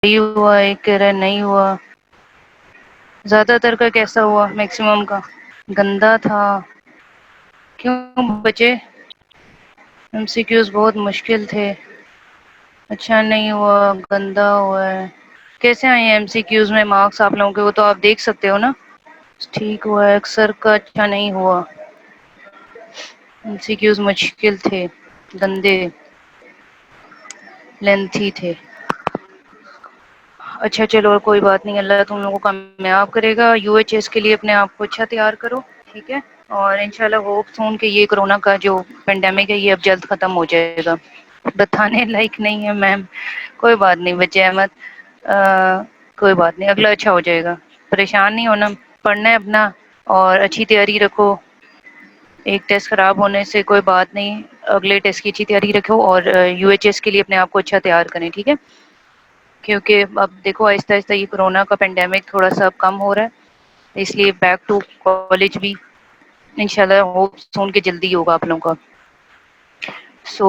सही हुआ, एक कह रहा है नहीं हुआ। ज़्यादातर का कैसा हुआ? मैक्सिमम का गंदा था। क्यों बचे? एमसीक्यूज़ बहुत मुश्किल थे। अच्छा नहीं हुआ, गंदा हुआ है। कैसे आए हैं एमसीक्यूज़ में मार्क्स आप लोगों के? वो तो आप देख सकते हो ना। ठीक हुआ है, अक्सर का अच्छा नहीं हुआ। एमसीक्यूज़ मुश्किल थे, गंदे, लेंथी थे। अच्छा चलो और कोई बात नहीं, अल्लाह तुम लोगों को कामयाब करेगा। यूएचएस के लिए अपने आप को अच्छा तैयार करो, ठीक है? और इंशाल्लाह होप सून कि ये कोरोना का जो पेंडेमिक है ये अब जल्द ख़त्म हो जाएगा। बताने लायक नहीं है मैम, कोई बात नहीं बच्चे अहमद, कोई बात नहीं, अगला अच्छा हो जाएगा। परेशान नहीं होना, पढ़ना है अपना और अच्छी तैयारी रखो। एक टेस्ट खराब होने से कोई बात नहीं, अगले टेस्ट की अच्छी तैयारी रखो और यूएचएस के लिए अपने आप को अच्छा तैयार करें, ठीक है? क्योंकि अब देखो आहिस्ता-आहिस्ता ये कोरोना का पेंडेमिक थोड़ा-सा अब कम हो रहा है, इसलिए बैक टू कॉलेज भी इंशाल्लाह होप सून के जल्दी होगा आप लोगों का। सो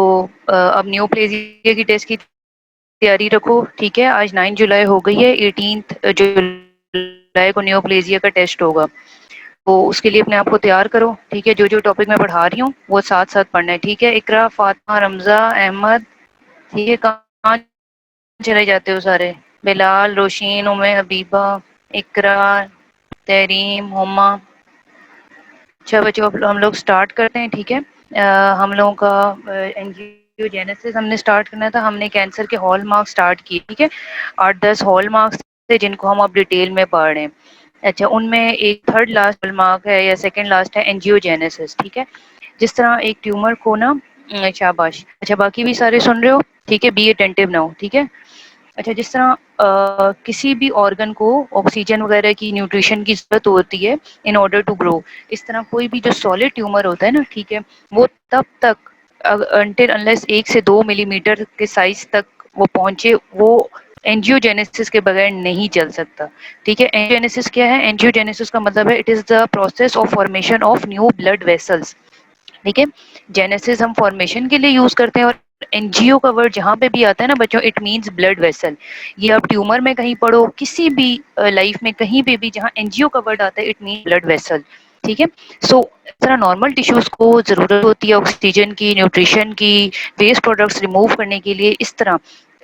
अब न्यू प्लेज़िया की टेस्ट की तैयारी रखो, ठीक है? आज 9 जुलाई हो गई है, 18th जुलाई को न्यू प्लेज़िया का टेस्ट होगा। तो उसके लिए अपने आप को तैयार करो, ठीक है? जो-जो टॉपिक मैं पढ़ा रही हूँ, वो साथ-साथ पढ़ना है, ठीक है? इकरा, फातिमा, रमज़ा, अहमद, ठीक है? कहाँ चले जाते हो सारे? बिलाल, रोशीन, उम्मे हबीबा, इकरा, तहरीम, हुम्मा। अच्छा बच्चों अब हम लोग स्टार्ट करते हैं, ठीक है? हम लोगों का एंजियोजेनेसिस हमने स्टार्ट करना था। हमने कैंसर के हॉलमार्क स्टार्ट किए, ठीक है? 8-10 हॉलमार्क्स थे जिनको हम अब डिटेल में पढ़ रहे हैं। अच्छा उनमें एक थर्ड लास्ट हॉलमार्क है या सेकंड लास्ट है एंजियोजेनेसिस, ठीक है? जिस तरह एक ट्यूमर को ना शाबाश। अच्छा बाकी भी सारे सुन रहे हो? ठीक है, बी अटेंटिव नाउ, ठीक है? अच्छा जिस तरह किसी भी ऑर्गन को ऑक्सीजन वगैरह की न्यूट्रिशन की ज़रूरत होती है इन ऑर्डर टू ग्रो, इस तरह कोई भी जो सॉलिड ट्यूमर होता है ना, ठीक है, वो तब तक अनटिल अनलेस 1 से 2 मिलीमीटर के साइज तक वो पहुंचे, वो एंजियोजेनेसिस के बगैर नहीं चल सकता, ठीक है? एंजियोजेनेसिस क्या है? एंजियोजेनेसिस का मतलब है it is the process of formation of new blood vessels, ठीक है? जेनेसिस हम फॉर्मेशन के लिए यूज करते हैं और एनजीओ का वर्ड जहाँ पे भी आता है ना बच्चों, इट मींस ब्लड वेसल। ये आप ट्यूमर में कहीं पढ़ो, किसी भी लाइफ में कहीं पे भी जहाँ एनजीओ का वर्ड आता है, इट मीन ब्लड वेसल, ठीक है? सो इस तरह नॉर्मल टिश्यूज को जरूरत होती है ऑक्सीजन की, न्यूट्रिशन की, वेस्ट प्रोडक्ट्स रिमूव करने के लिए। इस तरह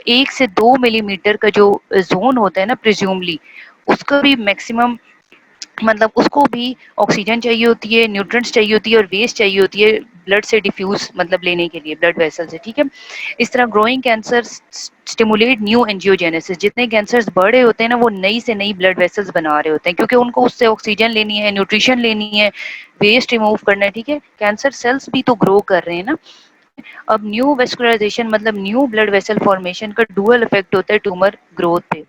1 से 2 मिलीमीटर का जो जोन होता है ना प्रिज्यूमली, उसका भी मैक्सिमम मतलब उसको भी ऑक्सीजन चाहिए होती है, न्यूट्रिएंट्स चाहिए होती है और वेस्ट चाहिए होती है ब्लड से डिफ्यूज मतलब लेने के लिए ब्लड वेसल से, ठीक है? इस तरह growing cancer stimulate new angiogenesis. जितने कैंसर्स बड़े होते हैं ना, वो नई से नई ब्लड वेसल्स बना रहे होते हैं क्योंकि उनको उससे ऑक्सीजन लेनी है, न्यूट्रिशन लेनी है, वेस्ट रिमूव करना है, ठीक है? कैंसर सेल्स भी तो ग्रो कर रहे हैं ना। अब न्यू वेस्कुलराइजेशन मतलब न्यू ब्लड वेसल फॉर्मेशन का डुअल इफेक्ट होता है ट्यूमर ग्रोथ पे।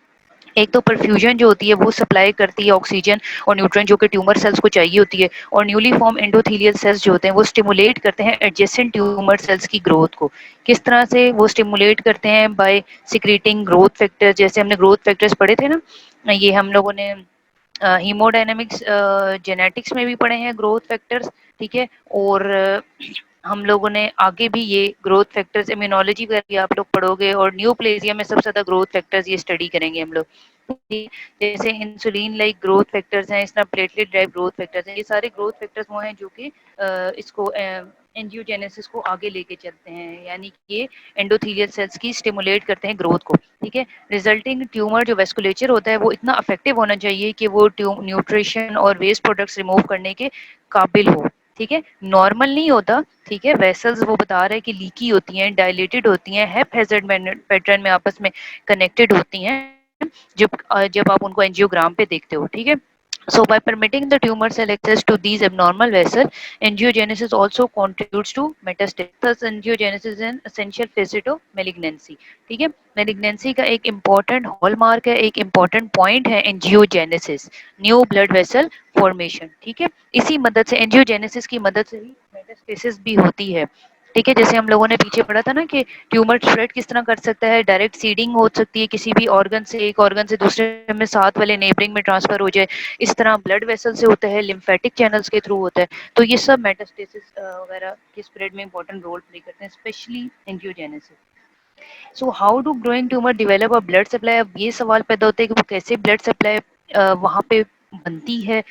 एक तो परफ्यूजन जो होती है वो सप्लाई करती है ऑक्सीजन और न्यूट्रिएंट जो कि ट्यूमर सेल्स को चाहिए होती है, और न्यूली फॉर्म एंडोथेलियल सेल्स जो होते हैं वो स्टिमुलेट करते हैं एडजेसेंट ट्यूमर सेल्स की ग्रोथ को। किस तरह से वो स्टिमुलेट करते हैं? By secreting growth factor. जैसे हमने ग्रोथ फैक्टर्स पढ़े थे ना, ये हम लोगों ने हीमोडायनेमिक्स जेनेटिक्स में भी पढ़े हैं ग्रोथ फैक्टर्स, ठीक है? और हम लोगों ने आगे भी ये ग्रोथ फैक्टर्स इम्यूनोलॉजी का भी आप लोग पढ़ोगे, और न्यूप्लेजिया में सबसे ज़्यादा ग्रोथ फैक्टर्स ये स्टडी करेंगे हम लोग। जैसे इंसुलिन लाइक ग्रोथ फैक्टर्स हैं, इस तरह प्लेटलेट ड्राइव ग्रोथ फैक्टर्स हैं। ये सारे ग्रोथ फैक्टर्स वो हैं जो कि इसको एंजियोजेनेसिस को आगे लेके चलते हैं, यानी कि ये एंडोथेलियल सेल्स की स्टिमुलेट करते हैं ग्रोथ को, ठीक है? रिजल्टिंग ट्यूमर जो वेस्कुलेचर होता है वो इतना अफेक्टिव होना चाहिए कि वो न्यूट्रिशन और वेस्ट प्रोडक्ट्स रिमूव करने के काबिल हो, ठीक है? नॉर्मल नहीं होता, ठीक है? वेसल्स वो बता रहे हैं कि लीकी होती हैं, डायलेटेड होती हैं, हैप्पैज़ार्ड पैटर्न में आपस में कनेक्टेड होती हैं जब आप उनको एंजियोग्राम पे देखते हो, ठीक है? So by permitting the tumor cell access to these abnormal vessels, angiogenesis also contributes to metastasis. Thus, angiogenesis is an essential facet of malignancy. ठीक है? Malignancy का एक important hallmark है, एक important point है angiogenesis, new blood vessel formation. ठीक है? इसी मदद से angiogenesis की मदद से ही metastasis भी होती है। ठीक है? जैसे हम लोगों ने पीछे पढ़ा था ना कि ट्यूमर स्प्रेड किस तरह कर सकता है, डायरेक्ट सीडिंग हो सकती है किसी भी ऑर्गन से, एक ऑर्गन से दूसरे में साथ वाले नेबरिंग में ट्रांसफर हो जाए, इस तरह ब्लड वेसल से होता है, लिम्फेटिक चैनल्स के थ्रू होता है। तो ये सब मेटास्टेसिस वगैरह के स्प्रेड में इंपॉर्टेंट रोल प्ले करते हैं, specially angiogenesis. So how do growing tumour develop a blood supply? अब ये सवाल पैदा होता है कि वो कैसे ब्लड सप्लाई वहाँ पे बनती है।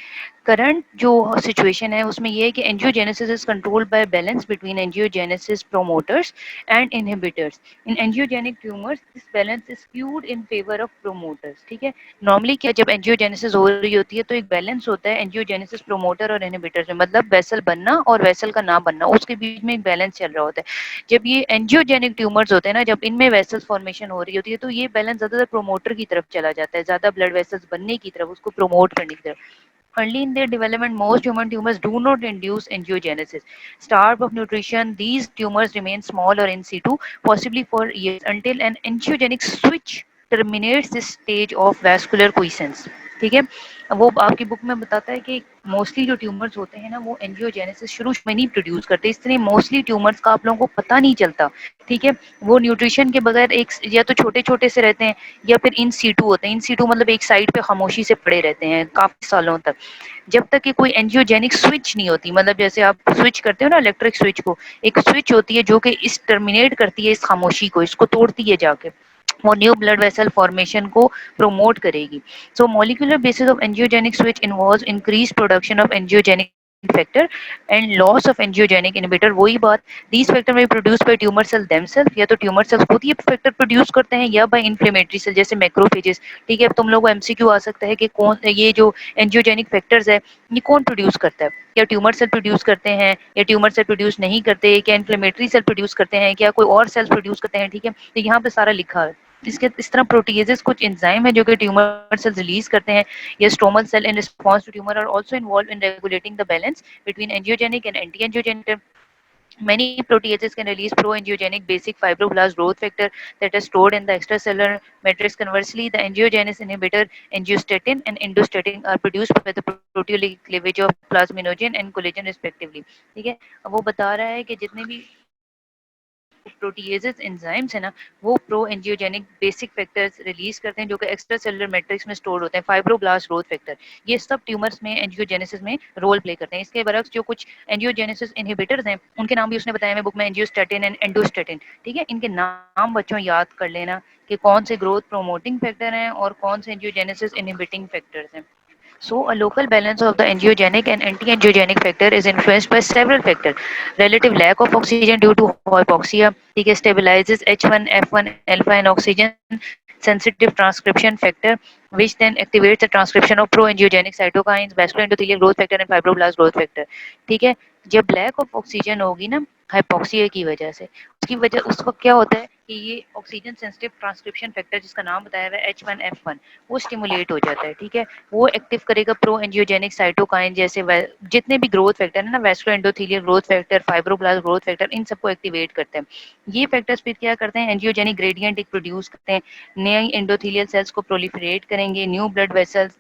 करंट जो सिचुएशन है उसमें ये है कि angiogenesis is controlled by balance between angiogenesis promoters and inhibitors. In angiogenic tumours this balance is skewed in favour of promoters. ठीक है, नॉर्मली क्या, जब एंजियोजेनेसिस हो रही होती है तो एक बैलेंस होता है एंजियोजेनेसिस प्रोमोटर और इनहिबिटर्स में, मतलब वेसल बनना और वेसल का ना बनना, उसके बीच में एक बैलेंस चल रहा होता है। जब ये एंजियोजेनिक ट्यूमर्स होते हैं ना, जब इनमें वेसल्स फॉर्मेशन हो रही होती है तो ये बैलेंस ज्यादातर प्रोमोटर की तरफ चला जाता है, ज्यादा ब्लड वेसल्स बनने की तरफ, उसको प्रमोट करने की तरफ। Early in their development, most human tumors do not induce angiogenesis. Starved of nutrition, these tumors remain small or in situ, possibly for years, until an angiogenic switch terminates this stage of vascular quiescence. ठीक है, वो आपकी book में बताता है कि mostly जो tumours होते हैं ना वो एंजियोजेनेसिस शुरू में नहीं प्रोड्यूस करते, इसलिए मोस्टली ट्यूमर्स का आप लोगों को पता नहीं चलता। ठीक है, वो न्यूट्रिशन के बगैर एक या तो छोटे छोटे से रहते हैं या फिर इन सीटू होते हैं। इन सीटू मतलब एक साइड पे खामोशी से पड़े रहते हैं काफी सालों तक, जब तक कि कोई एंजियोजेनिक स्विच नहीं होती। मतलब जैसे आप स्विच करते हो ना इलेक्ट्रिक स्विच को, एक स्विच होती है जो कि इस टर्मिनेट करती है इस खामोशी को, इसको तोड़ती है जाके, वो न्यू ब्लड वेसल फॉर्मेशन को प्रोमोट करेगी। So molecular basis of angiogenic switch involves increase production of angiogenic factor and loss of angiogenic inhibitor. वही बात, दीज फैक्टर में produce by tumour cell themselves, या तो ट्यूमर सेल्स खुद ये factor produce करते हैं या बाय इन्फ्लेमेटरी सेल जैसे मैक्रोफेजेस। ठीक है, अब तुम लोगों को एमसीक्यू आ सकता है कि कौन ये जो एंजियोजेनिक फैक्टर्स है ये कौन प्रोड्यूस करता है? क्या ट्यूमर सेल प्रोड्यूस करते हैं, या ट्यूमर सेल प्रोड्यूस नहीं करते, क्या इन्फ्लेमेटरी सेल प्रोड्यूस करते हैं, क्या कोई और सेल्स प्रोड्यूस करते हैं? ठीक है, तो यहाँ पे सारा लिखा है। इसके इस तरह प्रोटीजेस कुछ एंजाइम है जो कि ट्यूमर सेल्स रिलीज करते हैं, या stromal cell in response to tumour are also involve in regulating the balance between angiogenic and anti-angiogenic. Many proteases can release pro-angiogenic basic fibroblast growth factor that is stored in the extracellular matrix. Conversely, the angiogenesis inhibitor angiostatin and endostatin are produced by the proteolytic cleavage of plasminogen and collagen respectively. ठीक है, अब वो बता रहा है कि जितने भी प्रोटीएजेस एंजाइम्स है ना वो pro angiogenic basic factors release करते हैं जो कि एक्स्ट्रा सेलुलर मैट्रिक्स में स्टोर होते हैं, फाइब्रोब्लास्ट ग्रोथ फैक्टर। ये सब ट्यूमर्स में एंजियोजेनेसिस में रोल प्ले करते हैं। इसके बरक्स जो कुछ एंजियोजेनेसिस इनहिबिटर्स हैं उनके नाम भी उसने बताया, मैं बुक में, एंजियोस्टैटिन एंड एंडोस्टैटिन। ठीक है, इनके नाम बच्चों याद कर लेना कि कौन से ग्रोथ प्रोमोटिंग फैक्टर हैं और कौन से एंजियोजेनेसिस इनहिबिटिंग फैक्टर्स हैं। So, a local balance of the angiogenic and anti-angiogenic factor is influenced by several factors. Relative lack of oxygen due to hypoxia, ठीक है, stabilizes H1, F1, alpha and oxygen sensitive transcription factor, which then activates the transcription of pro-angiogenic cytokines, vascular endothelial growth factor and fibroblast growth factor. ठीक है, जब lack of oxygen होगी ना hypoxia की वजह से, उसकी वजह उस वक्त क्या होता है कि ये ऑक्सीजन सेंसिटिव ट्रांसक्रिप्शन फैक्टर जिसका नाम बताया हुआ है H1F1 वो स्टिमुलेट हो जाता है। ठीक है, वो एक्टिव करेगा प्रो एंजियोजेनिक साइटोकाइन जैसे जितने भी ग्रोथ फैक्टर है ना, vascular endothelial growth factor, fibroblast growth factor, इन सबको एक्टिवेट करते हैं। ये फैक्टर्स फिर क्या करते हैं, एंजियोजेनिक ग्रेडियंट एक प्रोड्यूस करते हैं, नई एंडोथेलियल सेल्स को प्रोलिफरेट करेंगे, न्यू ब्लड वेसल्स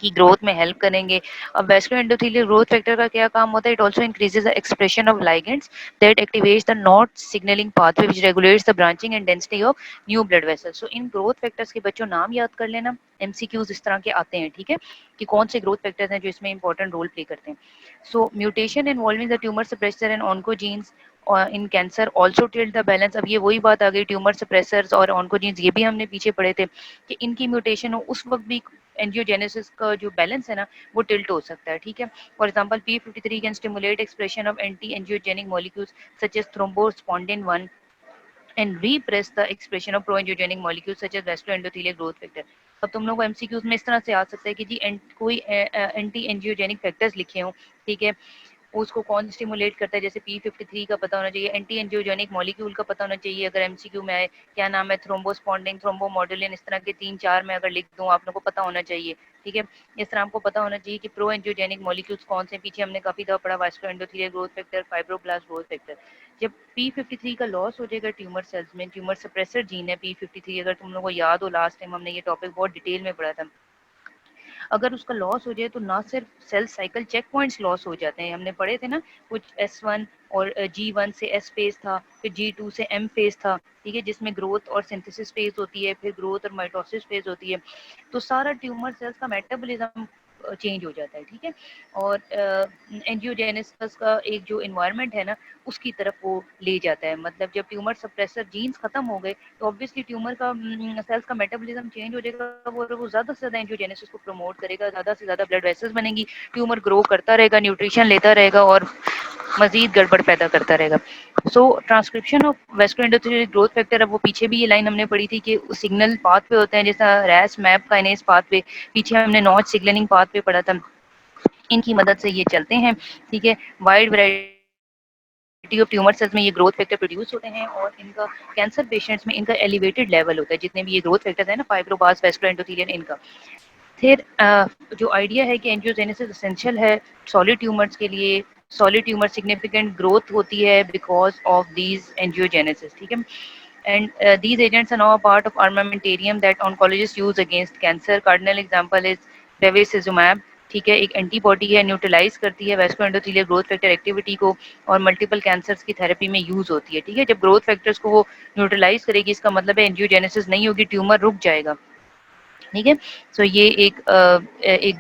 की ग्रोथ में हेल्प करेंगे। अब वैस्कुलर एंडोथेलियल ग्रोथ फैक्टर का क्या काम होता है, it also increases the expression of ligands that activates the not signalling pathway which regulates the branching and density of new blood vessels. So in growth factors के बच्चों नाम याद कर लेना, एमसीक्यूज इस तरह के आते हैं। ठीक है, कि कौन से ग्रोथ फैक्टर्स हैं जो इसमें इंपॉर्टेंट रोल प्ले करते हैं। So mutation involving the tumour suppressor and oncogenes in cancer also tilt the balance. अब ये वही बात आ गई, ट्यूमर सप्रेसर्स और ऑन्कोजीन्स ये भी हमने पीछे पढ़े थे कि इनकी म्यूटेशन हो उस वक्त भी एंजियोजेनेसिस का जो बैलेंस है ना वो टिल्ट हो सकता है। ठीक है, for example P53 can stimulate expression of anti angiogenic molecules such as thrombospondin 1 and repress the expression of pro-angiogenic molecules such as vascular endothelial growth factor. अब तुम लोग को एमसीक्यूज में इस तरह से आ सकता है कि जी कोई एंटी एंजियोजेनिक फैक्टर्स लिखे हों, ठीक है, उसको कौन स्टिमुलेट करता है, जैसे P53 का पता होना चाहिए, एंटी एंजियोजेनिक मॉलिक्यूल का पता होना चाहिए, अगर एमसीक्यू में आए क्या नाम है, थ्रोम्बोस्पॉन्डिंग, थ्रोम्बोमॉड्यूलिन, इस तरह के 3-4 में अगर लिख दूं आप लोगों को पता होना चाहिए। ठीक है, इस तरह आपको पता होना चाहिए कि प्रो एंजियोजेनिक मॉलिक्यूल्स कौन से, पीछे हमने काफी दफा पढ़ा, vascular endothelial growth factor, fibroblast growth factor. जब P53 का लॉस हो जाएगा ट्यूमर सेल्स में, ट्यूमर सप्रेसर जीन है P53, अगर तुम लोगों को याद हो लास्ट टाइम हमने ये टॉपिक बहुत डिटेल में पढ़ा था, अगर उसका लॉस हो जाए तो ना सिर्फ cell cycle checkpoints loss हो जाते हैं, हमने पढ़े थे ना कुछ S1 और G1 से S फेज था, फिर G2 से M फेज था। ठीक है, जिसमें ग्रोथ और सिंथेसिस फेज होती है, फिर ग्रोथ और माइटोसिस फेज होती है। तो सारा ट्यूमर सेल्स का मेटाबॉलिज्म चेंज हो जाता है, ठीक है। और एंजियोजेनेसिस का एक जो एनवायरनमेंट है ना, उसकी तरफ वो ले जाता है। मतलब जब ट्यूमर सप्रेसर जीन्स खत्म हो गए तो ऑब्वियसली ट्यूमर का सेल्स का मेटाबॉलिज्म चेंज हो जाएगा, वो ज़्यादा से ज़्यादा एंजियोजेनेसिस को प्रमोट करेगा, ज़्यादा से ज़्यादा ब्लड वेसल्स बनेंगी, ट्यूमर ग्रो करता रहेगा, न्यूट्रिशन लेता रहेगा और मजीद गड़बड़ पैदा करता रहेगा। So transcription of vascular endothelial growth factor, अब वो पीछे भी ये लाइन हमने पढ़ी थी कि सिग्नल पाथवे होते हैं, जैसा रैस मैप काइनेज पाथवे, पीछे हमने नॉच सिग्नलिंग पाथवे पढ़ा था, इनकी मदद से ये चलते हैं, ठीक है। Wide variety of tumour sales में ये ग्रोथ फैक्टर प्रोड्यूस होते हैं और इनका कैंसर पेशेंट्स में इनका एलिवेटेड लेवल होता है, जितने भी ये ग्रोथ फैक्टर्स है ना, फाइब्रोब्लास्ट, वेस्कुलर एंडोथेलियल, इनका। फिर जो आइडिया है कि एंजियोजेनेसिस एसेंशियल है सॉलिड ट्यूमर्स के लिए, सॉलिड ट्यूमर सिग्निफिकेंट ग्रोथ होती है बिकॉज ऑफ दीज एंजियोजेनेसिस, ठीक है। And these agents are now a part of armamentarium that oncologist use against cancer. Cardinal example is bevacizumab, ठीक है, एक एंटीबॉडी है, न्यूट्रलाइज करती है vascular endothelial growth factor activity को और मल्टीपल कैंसर्स की थेरेपी में यूज होती है, ठीक है। जब ग्रोथ फैक्टर्स को वो न्यूट्रलाइज करेगी, इसका मतलब है एंजियोजेनेसिस नहीं होगी, ट्यूमर रुक जाएगा, ठीक है। सो ये एक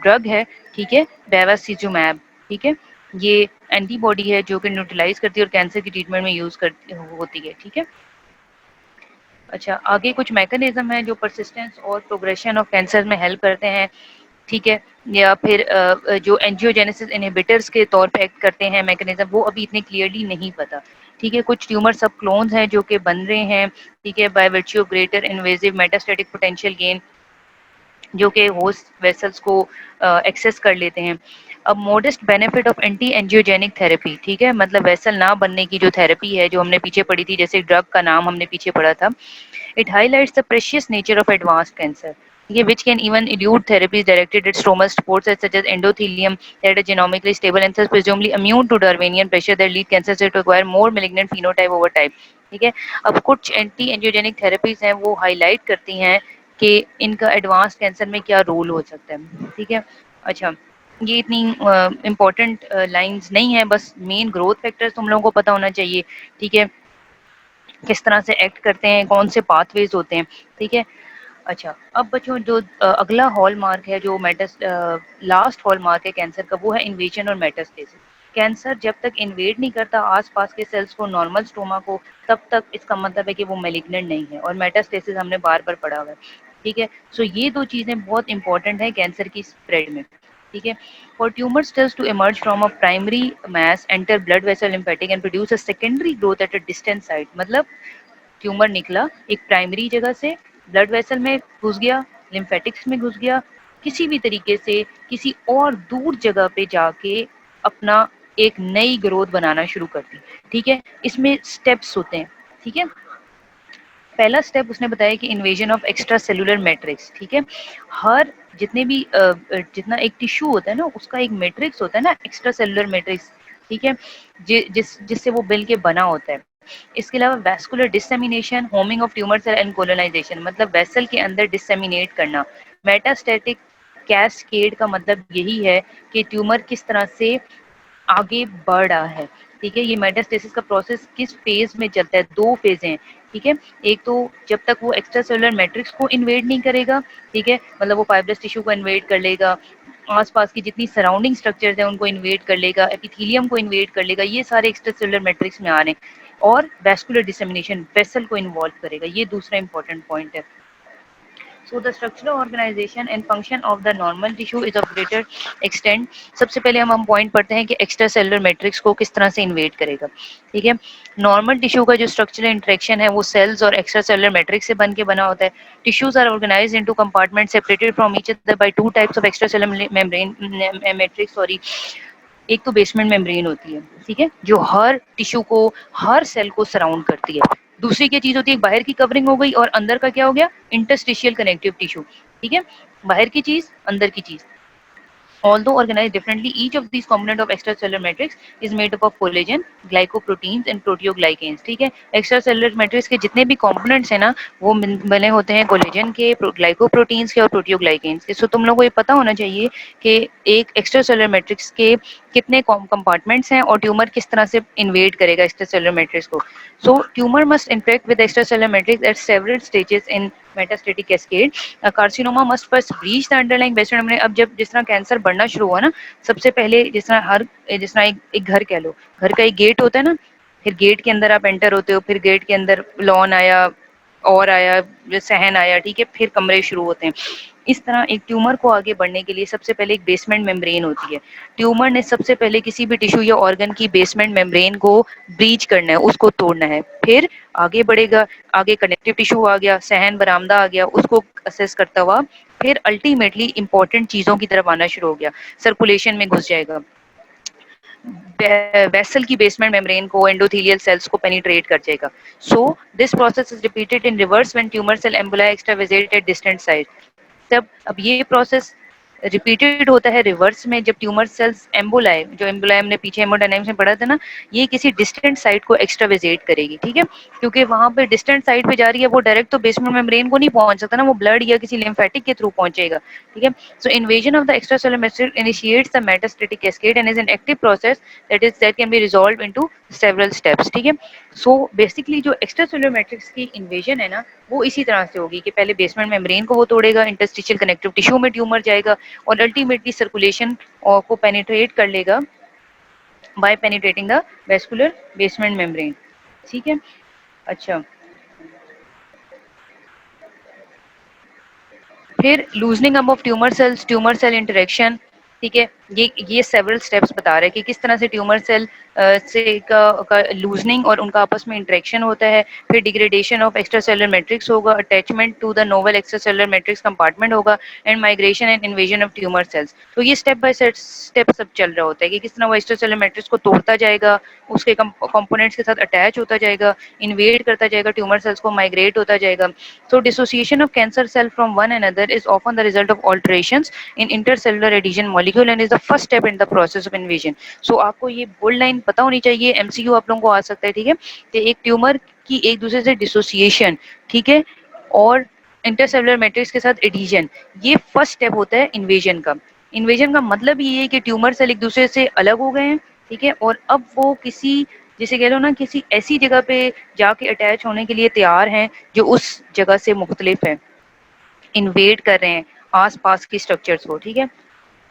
ड्रग है, ठीक है, बेवासिजुमैब, ठीक है। ये एंटीबॉडी है जो कि न्यूट्रलाइज करती है और कैंसर की ट्रीटमेंट में यूज करती होती है, ठीक है। अच्छा, आगे कुछ मैकेनिज्म है जो परसिस्टेंस और प्रोग्रेशन ऑफ कैंसर में हेल्प करते हैं, ठीक है। या फिर जो एंजियोजेनेसिस इनहिबिटर्स के तौर पे एक्ट करते हैं मैकेनिज्म, वो अभी इतने क्लियरली नहीं पता, ठीक है। कुछ ट्यूमर सब क्लोन्स हैं जो कि बन रहे हैं, ठीक है, by virtue of greater invasive metastatic potential gain, जो कि होस्ट वेसल्स को एक्सेस कर लेते हैं। अब modest benefit of anti angiogenic therapy, ठीक है, मतलब वेसल ना बनने की जो थेरेपी है जो हमने पीछे पढ़ी थी, जैसे ड्रग का नाम हमने पीछे पढ़ा था, it highlights the precious nature of advanced cancer, okay, which can even elude therapies directed at stromal supports such as endothelium that are genomically stable and thus presumably immune to Darwinian pressure that lead cancer cells to acquire more malignant phenotype over time, ठीक है। अब कुछ anti angiogenic therapies हैं वो highlight करती हैं कि इनका एडवांस कैंसर में क्या रोल हो सकता है, ठीक है। अच्छा, ये इतनी इम्पोर्टेंट लाइंस नहीं है, बस मेन ग्रोथ फैक्टर्स तुम लोगों को पता होना चाहिए, ठीक है, किस तरह से एक्ट करते हैं, कौन से पाथवेज होते हैं, ठीक है। अच्छा, अब बच्चों जो अगला हॉलमार्क है, जो लास्ट हॉलमार्क है कैंसर का, वो है इन्वेजन और मेटास्टेसिस। कैंसर जब तक इन्वेड नहीं करता आसपास के सेल्स को, नॉर्मल स्टोमा को, तब तक इसका मतलब है कि वो मेलिग्नेंट नहीं है, और मेटास्टेसिस हमने बार बार पढ़ा हुआ है, ठीक है। सो ये दो चीज़ें बहुत इंपॉर्टेंट है कैंसर की स्प्रेड में, ठीक है। For tumor cells to emerge from a primary mass, enter blood vessel lymphatic and produce a secondary growth at a distant site, मतलब ट्यूमर निकला एक प्राइमरी जगह से, ब्लड वेसल में घुस गया, लिम्फेटिक्स में घुस गया, किसी भी तरीके से किसी और दूर जगह पे जाके अपना एक नई ग्रोथ बनाना शुरू करती, ठीक है। इसमें स्टेप्स होते हैं, ठीक है। पहला स्टेप उसने बताया कि invasion of extracellular matrix, ठीक है। हर जितने भी जितना एक टिश्यू होता है ना, उसका एक मैट्रिक्स होता है ना, एक्स्ट्रा सेलुलर मैट्रिक्स, ठीक है, जिससे वो मिल के बना होता है। इसके अलावा vascular dissemination, homing of tumour cell and colonisation, मतलब वेसल के अंदर डिसेमिनेट करना। मेटास्टैटिक कैस्केड का मतलब यही है कि ट्यूमर किस तरह से आगे बढ़ रहा है, ठीक है। ये मेटास्टेसिस का प्रोसेस किस फेज में चलता है, दो फेज हैं, ठीक है। एक तो जब तक वो एक्स्ट्रा सेलुलर मैट्रिक्स को इन्वेड नहीं करेगा, ठीक है, मतलब वो फाइब्रस टिश्यू को इन्वेड कर लेगा, आसपास की जितनी सराउंडिंग स्ट्रक्चर्स हैं उनको इन्वेड कर लेगा, एपिथेलियम को इन्वेड कर लेगा, ये सारे एक्स्ट्रा सेलुलर मैट्रिक्स में आ रहे हैं, और वैस्कुलर डिसेमिनेशन वेसल को इन्वॉल्व करेगा, ये दूसरा इंपॉर्टेंट पॉइंट है। So the structural organization and function of the normal tissue is of greater extent. सबसे पहले हम पॉइंट पढ़ते हैं कि एक्स्ट्रा सेलुलर मैट्रिक्स को किस तरह से इन्वेड करेगा, ठीक है। नॉर्मल टिश्यू का जो स्ट्रक्चरल इंटरेक्शन है वो सेल्स और एक्स्ट्रा सेलुलर मैट्रिक्स से बन के बना होता है। Tissues are organised into compartment separated from each other by two types of extracellular membrane matrix, sorry. एक तो बेसमेंट मेम्ब्रेन होती है, ठीक है, जो हर टिश्यू को, हर सेल को सराउंड करती है। दूसरी क्या चीज होती है, बाहर की कवरिंग हो गई, और अंदर का क्या हो गया, इंटरस्टिशियल कनेक्टिव टिश्यू, ठीक है। बाहर की चीज, अंदर की चीज। Although organized differently, each of these component of extracellular matrix is made up of collagen, glycoproteins and proteoglycans, ठीक है। एक्स्ट्रासेलुलर मैट्रिक्स के जितने भी कंपोनेंट्स हैं ना, वो बने होते हैं कोलेजन के, ग्लाइकोप्रोटीन्स के और प्रोटियोग्लाइकेन्स के। सो तुम लोगों को ये पता होना चाहिए कि एक एक्स्ट्रासेलुलर मैट्रिक्स के कितने कंपार्टमेंट्स हैं और ट्यूमर किस तरह से इन्वेड करेगा एक्स्ट्रासेलुलर मैट्रिक्स को। So tumour must interact with extracellular matrix at several stages in metastatic cascade, carcinoma must first breach the underlying basement membrane. अब जब जिस तरह कैंसर बढ़ना शुरू हुआ ना, सबसे पहले जिस तरह एक घर कह लो, घर का एक गेट होता है ना, फिर गेट के अंदर आप एंटर होते हो, फिर गेट के अंदर लॉन आया और आया, सहन आया, ठीक है, फिर कमरे शुरू होते हैं। इस तरह एक ट्यूमर को आगे बढ़ने के लिए सबसे पहले एक बेसमेंट मेम्ब्रेन होती है। ट्यूमर ने सबसे पहले किसी भी टिश्यू या ऑर्गन की बेसमेंट मेम्ब्रेन को ब्रीच करना है, उसको तोड़ना है, फिर आगे बढ़ेगा। आगे कनेक्टिव टिश्यू आ गया, सहन बरामदा आ गया, उसको असेस करता हुआ फिर अल्टीमेटली इंपॉर्टेंट चीजों की तरफ आना शुरू हो गया, सर्कुलेशन में घुस जाएगा, वेसल की बेसमेंट मेम्ब्रेन को, एंडोथेलियल सेल्स को पेनिट्रेट कर जाएगा। So this process is repeated in reverse when tumour cell emboli extravasate at distant site. तब अब ये प्रोसेस रिपीटेड होता है रिवर्स में, जब ट्यूमर सेल्स एम्बुलाई, जो एम्बुलाई हमने पीछे हेमोडायनामिक्स में पढ़ा था ना, ये किसी डिस्टेंट साइट को एक्स्ट्रावेजेट करेगी, ठीक है, क्योंकि वहां पे डिस्टेंट साइट पे जा रही है, वो डायरेक्ट तो बेसमेंट मेम्ब्रेन को नहीं पहुंच सकता ना, वो ब्लड या किसी लिम्फेटिक के थ्रू पहुंचेगा, ठीक है। So invasion of the extracellular matrix initiates the metastatic cascade and is an active process that can be resolved into several steps, ठीक है। सो बेसिकली जो एक्स्ट्रासेलुलर मैट्रिक्स की इन्वेजन है ना, वो इसी तरह से होगी कि पहले बेसमेंट मेम्ब्रेन को वो तोड़ेगा, इंटरस्टिशियल कनेक्टिव टिश्यू में ट्यूमर जाएगा और अल्टीमेटली सर्कुलेशन को पेनिट्रेट कर लेगा by penetrating the vascular basement membrane, ठीक है। अच्छा, फिर loosening up of tumour cells, tumour cell interaction, ठीक है, ये सेवरल स्टेप्स बता रहे हैं कि किस तरह से ट्यूमर सेल से का लूजनिंग और उनका आपस में इंटरेक्शन होता है। फिर डिग्रेडेशन ऑफ एक्स्ट्रासेलुलर मैट्रिक्स होगा, attachment to the novel extracellular matrix compartment होगा, and migration and invasion of tumour cells. तो ये स्टेप बाय स्टेप सब चल रहा होता है कि किस तरह वो एक्स्ट्रासेलुलर मैट्रिक्स को तोड़ता जाएगा, उसके कंपोनेंट्स के साथ अटैच होता जाएगा, इन्वेड करता जाएगा ट्यूमर सेल्स को, माइग्रेट होता जाएगा। So dissociation of cancer cell from one another is often the result of alterations in intercellular adhesion molecule and is the first step in the process of invasion. So आपको ये bold line पता होनी चाहिए, MCQ आप लोगों को आ सकता है, ठीक है, कि एक ट्यूमर की एक दूसरे से डिसोसिएशन, ठीक है, और इंटरसेलुलर मैट्रिक्स के साथ एडिशन, ये फर्स्ट स्टेप होता है इन्वेजन का। इन्वेजन का मतलब ये है कि ट्यूमर सेल एक दूसरे से अलग हो गए हैं, ठीक है, और अब वो किसी, जिसे कह लो ना, किसी ऐसी जगह पे जाके अटैच होने के लिए तैयार हैं जो उस जगह से मुख्तलिफ है, इन्वेड कर रहे हैं आस पास की स्ट्रक्चर्स को, ठीक है।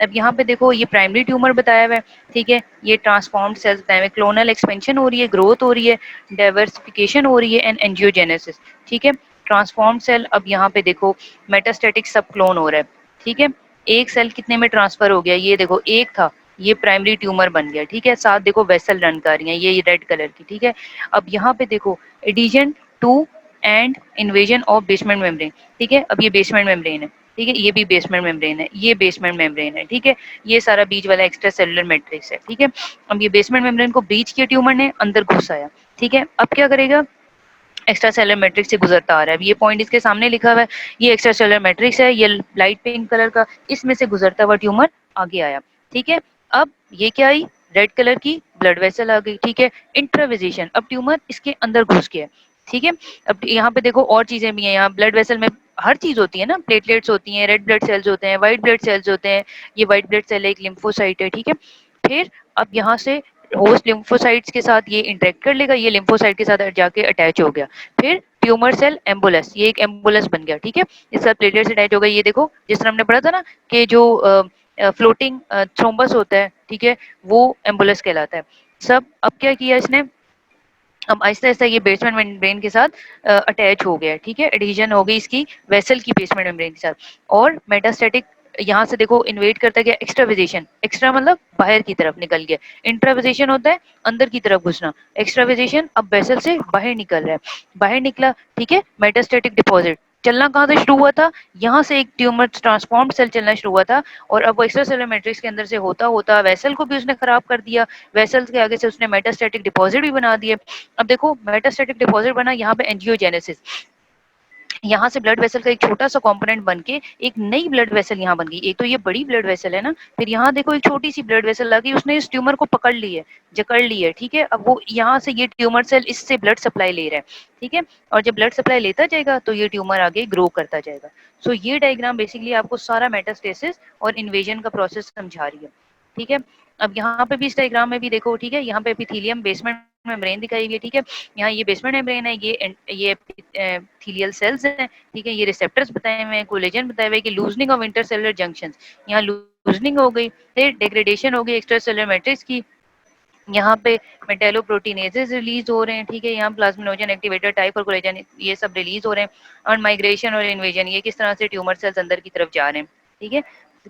अब यहाँ पे देखो ये प्राइमरी ट्यूमर बताया हुआ है, ठीक है, ये ट्रांसफॉर्म्ड सेल्स बताए हुए, क्लोनल एक्सपेंशन हो रही है, ग्रोथ हो रही है, डाइवर्सिफिकेशन हो रही है एंड एंजियोजेनेसिस, ठीक है। ट्रांसफॉर्म्ड सेल, अब यहाँ पे देखो मेटास्टेटिक सब क्लोन हो रहा है, ठीक है। एक सेल कितने में ट्रांसफर हो गया, ये देखो एक था, ये प्राइमरी ट्यूमर बन गया, ठीक है, साथ देखो वेसल रन कर रही है, ये रेड कलर की, ठीक है। अब यहाँ पे देखो adhesion to and invasion of basement membrane, ठीक है, अब ये बेसमेंट मेम्ब्रेन है, ठीक है, ये भी बेसमेंट मेम्ब्रेन है, ये बेसमेंट मेम्ब्रेन है, ठीक है, ये सारा बीच वाला एक्स्ट्रा सेलुलर मैट्रिक्स है, ठीक है। अब ये बेसमेंट मेम्ब्रेन को ब्रीच किया ट्यूमर ने, अंदर घुस आया, ठीक है। अब क्या करेगा, एक्स्ट्रा सेलुलर मैट्रिक्स से गुजरता आ रहा है, ये पॉइंट इसके सामने लिखा हुआ है, ये एक्स्ट्रा सेलुलर मैट्रिक्स है, ये लाइट पिंक कलर का, इसमें से गुजरता हुआ ट्यूमर आगे आया, ठीक है। अब ये क्या आई, रेड कलर की ब्लड वेसल आ गई, ठीक है, इंट्राविजेशन, अब ट्यूमर इसके अंदर घुस गया, ठीक है। अब यहाँ पे देखो और चीजें भी हैं, यहाँ ब्लड वेसल में हर चीज होती है ना, प्लेटलेट्स होती हैं, रेड ब्लड सेल्स होते हैं, व्हाइट ब्लड सेल्स होते हैं, ये व्हाइट ब्लड सेल एक लिम्फोसाइट है, ठीक है। फिर अब यहाँ से होस्ट लिम्फोसाइट्स के साथ ये इंटरेक्ट कर लेगा, ये लिम्फोसाइट के साथ जाके अटैच हो गया, फिर ट्यूमर सेल एम्बुलस, ये एक एम्बुलस बन गया, ठीक है, इसके साथ प्लेटलेट्स अटैच हो गए। ये देखो जिस तरह हमने पढ़ा था ना कि जो फ्लोटिंग थ्रोम्बस होता है, ठीक है, वो एम्बुलस कहलाता है। सब अब क्या किया इसने, अब आहिस्ता आहिस्ता ये बेसमेंट मेम्ब्रेन के साथ अटैच हो गया, ठीक है, एडिशन हो गई इसकी वेसल की बेसमेंट मेम्ब्रेन के साथ, और मेटास्टेटिक यहाँ से देखो इन्वेट करता गया, एक्स्ट्राविजेशन, एक्स्ट्रा मतलब बाहर की तरफ निकल गया, इंट्राविजेशन होता है अंदर की तरफ घुसना, एक्स्ट्राविजेशन अब वेसल से बाहर निकल रहा है, बाहर निकला, ठीक है, मेटास्टेटिक डिपॉजिट चलना कहाँ से शुरू हुआ था, यहाँ से एक ट्यूमर ट्रांसफॉर्म्ड सेल चलना शुरू हुआ था, और अब वो एक्स्ट्रा सेलुलर मैट्रिक्स के अंदर से होता होता वेसल को भी उसने खराब कर दिया, वेसल्स के आगे से उसने मेटास्टेटिक डिपॉजिट भी बना दिए। अब देखो मेटास्टेटिक डिपॉजिट बना, यहाँ पे एंजियोजेनेसिस, यहाँ से ब्लड वेसल का एक छोटा सा कंपोनेंट बन के एक नई ब्लड वेसल यहाँ बन गई, एक तो ये बड़ी ब्लड वेसल है ना, फिर यहाँ देखो एक छोटी सी ब्लड वेसल लगी, उसने इस ट्यूमर को पकड़ ली है, जकड़ ली है, ठीक है। अब वो यहाँ से ये ट्यूमर सेल इससे ब्लड सप्लाई ले रहा है, ठीक है, और जब ब्लड सप्लाई लेता जाएगा तो ये ट्यूमर आगे ग्रो करता जाएगा। सो ये डायग्राम बेसिकली आपको सारा मेटास्टेसिस और इन्वेजन का प्रोसेस समझा रही है, ठीक है। अब यहाँ पे भी इस डायग्राम में भी देखो, ठीक है, यहाँ पे एपिथेलियम बेसमेंट मेम्ब्रेन दिखाई हुई है, ठीक है। यहाँ ये बेसमेंट मेम्ब्रेन है, ये एपिथेलियल सेल्स हैं, ठीक है। ये रिसेप्टर्स बताए हुए हैं, कोलेजन बताया हुआ है कि लूजनिंग ऑफ इंटरसेलुलर जंक्शंस, यहाँ लूजनिंग हो गई, फिर डिग्रेडेशन हो गई एक्स्ट्रासेलुलर मैट्रिक्स की, यहाँ पे मेटालोप्रोटीनेजेस रिलीज हो रहे हैं, ठीक है। यहाँ प्लाज्मिनोजन एक्टिवेटर टाइप और कोलेजन ये सब रिलीज हो रहे हैं, और माइग्रेशन और इन्वेजन ये किस तरह से ट्यूमर सेल्स अंदर की तरफ जा रहे हैं, ठीक है।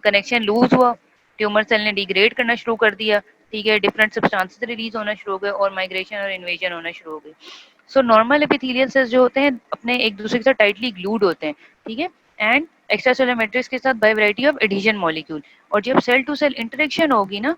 कनेक्शन लूज हुआ, ट्यूमर सेल ने डिग्रेड करना शुरू कर दिया, ठीक है। डिफरेंट सब्सटेंसेस रिलीज होना शुरू हो गए और माइग्रेशन और इन्वेजन होना शुरू हो गई। सो नॉर्मल एपिथेलियल सेल्स जो होते हैं अपने एक दूसरे के साथ टाइटली ग्लूड होते हैं, ठीक है। एंड एक्स्ट्रासेलुलर मैट्रिक्स के साथ by variety of adhesion molecule, और जब सेल टू सेल इंटरेक्शन होगी ना,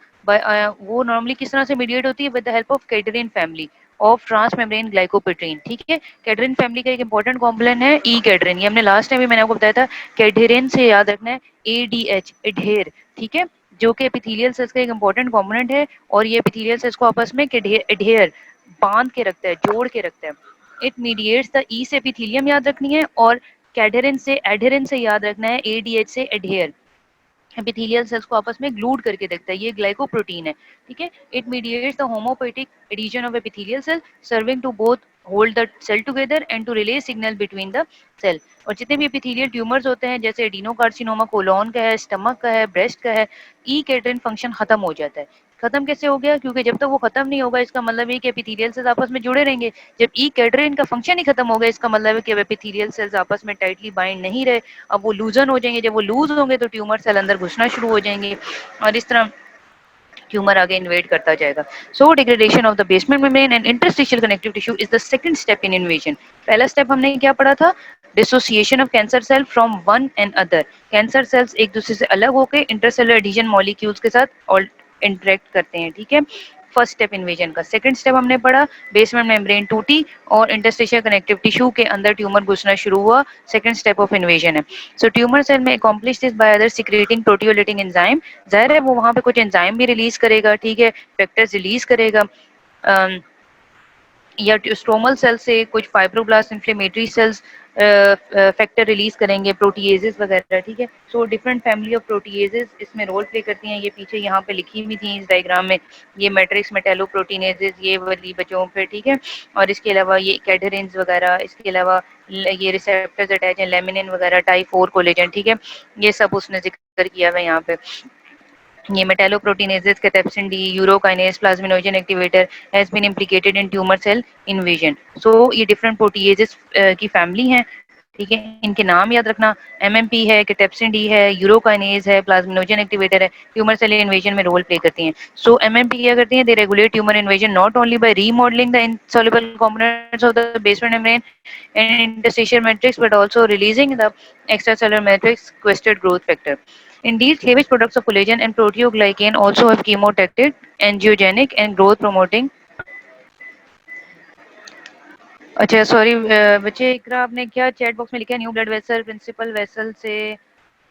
वो नॉर्मली किस तरह से मीडिएट होती है, with the help of cadherin family of transmembrane glycoprotein, ठीक है। कैडरिन फैमिली का एक इंपॉर्टेंट कॉम्पोनेंट है ई कैडरिन, ये हमने लास्ट टाइम भी मैंने आपको बताया था। कैडरिन से याद रखना है ADH एडहेर, ठीक है, जो कि एपिथेलियल सेल्स का एक इंपॉर्टेंट कॉम्पोनेंट है, और ये एपिथेलियल सेल्स को आपस में एडहेर बांध के रखता है, जोड़ के रखता है। इट मीडिएट्स द ई से एपिथेलियम याद रखनी है, और कैडरिन से एडहेरेंस से याद रखना है, ADH से एडहेर, एपिथेलियल सेल्स को आपस में ग्लूड करके देखता है, ये ग्लाइकोप्रोटीन है, ठीक है। It mediates the homotypic adhesion of epithelial cell serving to both hold the cell together and to relay signal between the cell. और जितने भी एपिथेलियल ट्यूमर्स होते हैं, जैसे एडिनोकार्सिनोमा कोलोन का है, स्टमक का है, ब्रेस्ट का है, ई कैटरिन फंक्शन खत्म हो जाता है। खत्म कैसे हो गया? क्योंकि जब तक वो खत्म नहीं होगा, इसका मतलब है कि एपिथेलियल सेल्स आपस में जुड़े रहेंगे। जब ई कैटरिन का फंक्शन ही खत्म हो गया, इसका मतलब है कि एपिथेलियल सेल्स आपस में टाइटली बाइंड नहीं रहे, अब वो लूजन हो जाएंगे। जब वो लूज होंगे तो ट्यूमर सेल अंदर घुसना शुरू हो जाएंगे, और इस तरह ट्यूमर आगे इन्वेड करता जाएगा। So degradation of the basement membrane and interstitial connective tissue is the second step in invasion. पहला स्टेप हमने क्या पढ़ा था? Dissociation of cancer cell from one and other. Cancer cells एक दूसरे से अलग होकर इंटरसेलुलर एडिशन मॉलिक्यूल्स के साथ और इंटरेक्ट करते हैं, ठीक है। फर्स्ट स्टेप इन्वेजन का। सेकंड स्टेप हमने पढ़ा, बेसमेंट मेम्ब्रेन टूटी और इंटरस्टिशियल कनेक्टिव टिश्यू के अंदर ट्यूमर घुसना शुरू हुआ, सेकंड स्टेप ऑफ इन्वेजन है। सो ट्यूमर सेल में accomplish this by other secreting proteolytic enzyme, जाहिर है वो वहां पे कुछ एंजाइम भी रिलीज करेगा, ठीक है, फैक्टर्स रिलीज करेगा, या स्ट्रोमल सेल से कुछ fibroblast inflammatory cells factor release करेंगे, प्रोटीएजेस वगैरह, ठीक है। So different family of proteases इसमें रोल प्ले करती हैं, ये पीछे यहाँ पे लिखी हुई थी इस डायग्राम में, ये मैट्रिक्स मेटालोप्रोटीनेजेस ये वाली बच्चों पे, ठीक है। और इसके अलावा ये कैडरिन्स वगैरह, इसके अलावा ये रिसेप्टर्स अटैच हैं, लेमिनिन वगैरह, टाइप 4 कोलेजन, ठीक है, ये सब उसने जिक्र किया हुआ है यहाँ पे। ये metalloproteinases, cathepsin D, urokinase, plasminogen activator has been implicated in tumor cell invasion. So ये different proteases की फैमिली हैं, ठीक है। इनके नाम याद रखना, MMP है, कैटेप्सिन डी है, यूरोकाइनेज है, प्लाज्मिनोजन एक्टिवेटर है, ट्यूमर सेल इन्वेजन में रोल प्ले करती हैं। सो MMP क्या करती हैं? They regulate tumour invasion not only by remodelling the insoluble components of the basement membrane and interstitial matrix but also releasing the extracellular matrix requested growth factor. Indeed, cleavage products of collagen and proteoglycan also have chemotactic, angiogenic, and growth promoting। अच्छा sorry बच्चे, इकरा आपने क्या chat box में लिखा है? New blood vessel principal vessel से।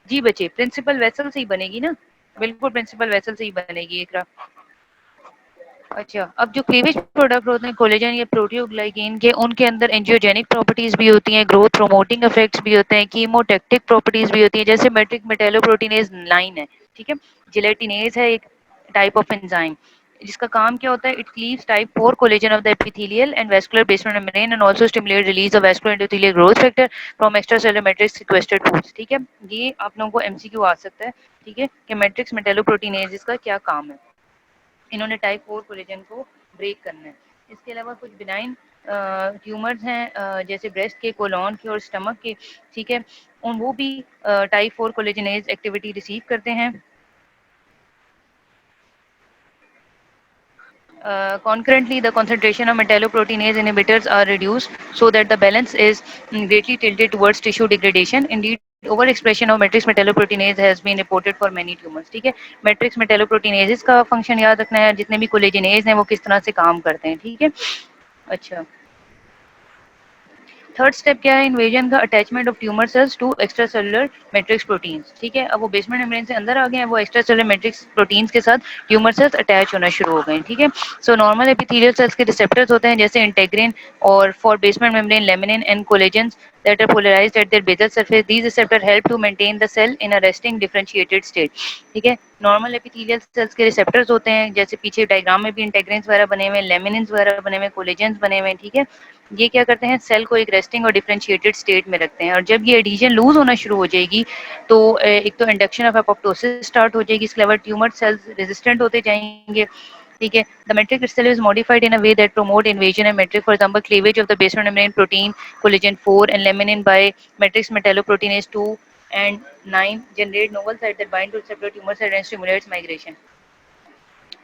जी बच्चे, प्रिंसिपल वेसल से ही बनेगी ना, बिल्कुल प्रिंसिपल वेसल से ही बनेगी इकरा। अच्छा, अब जो क्लीवेज प्रोडक्ट होते हैं कोलेजन या प्रोटियोग्लाइकेन के, उनके अंदर एंजियोजेनिक प्रॉपर्टीज भी होती हैं, ग्रोथ प्रोमोटिंग इफेक्ट्स भी होते हैं, कीमोटैक्टिक प्रॉपर्टीज भी होती हैं, जैसे मैट्रिक मेटालोप्रोटीनेज 9 है, ठीक है। जिलेटिनेज है एक टाइप ऑफ एंजाइम, जिसका काम क्या होता है? It cleaves type 4 collagen of the epithelial and vascular basement membrane and also stimulate release of vascular endothelial growth factor from extracellular matrix requested foods, ठीक है। ये आप लोगों को एमसीक्यू आ सकता है, ठीक है, कि मैट्रिक्स मेटालोप्रोटीनेज का क्या काम है। इन्होंने टाइप 4 कोलेजन को ब्रेक करना है। इसके अलावा कुछ बिनाइन ट्यूमर्स हैं जैसे ब्रेस्ट के, कोलोन के और स्टमक के, ठीक है, उन वो भी टाइप 4 कोलेजनेज एक्टिविटी रिसीव करते हैं। Concurrently, the concentration of metalloproteinase inhibitors are reduced so that the balance is greatly tilted towards tissue degradation. Indeed, overexpression of matrix metalloproteinase has been reported for many tumors. ठीक है, matrix metalloproteinases का function याद रखना है, जितने भी कोलेजिनेज हैं वो किस तरह से काम करते हैं, ठीक है। अच्छा, थर्ड स्टेप क्या है इन्वेजन का? Attachment of tumour cells to extracellular matrix proteins, ठीक है। अब वो बेसमेंट मेम्ब्रेन से अंदर आ गए हैं, वो एक्स्ट्रा सेलुलर मैट्रिक्स प्रोटीन्स के साथ ट्यूमर सेल्स अटैच होना शुरू हो गए, ठीक है। सो नॉर्मल एपिथेलियल सेल्स के रिसेप्टर्स होते हैं जैसे इंटेग्रिन, और for basement membrane laminin and collagen that are polarized at their basal surface. These receptors help to maintain the cell in a resting differentiated state. ठीक है, normal epithelial cells के receptors होते हैं, जैसे पीछे डायग्राम में भी इंटेग्रिन्स वगैरह बने हुए हैं, लेमिनिन्स वगैरह बने हुए हैं, कोलेजेंस बने हुए हैं, ठीक है। ये क्या करते हैं, सेल को एक रेस्टिंग और डिफरेंशिएटेड स्टेट में रखते हैं, और जब ये एडिशन लूज होना शुरू हो जाएगी तो एक तो इंडक्शन ऑफ एपोप्टोसिस स्टार्ट हो जाएगी, इसके अलावा ट्यूमर सेल्स रेजिस्टेंट होते जाएंगे, ठीक है। The matrix itself is modified in a way that promote invasion and matrix, for example cleavage of the basement membrane protein collagen 4 and laminin by matrix metalloproteinase 2 and 9 generate novel sites that bind to receptor tumor cell and stimulates migration.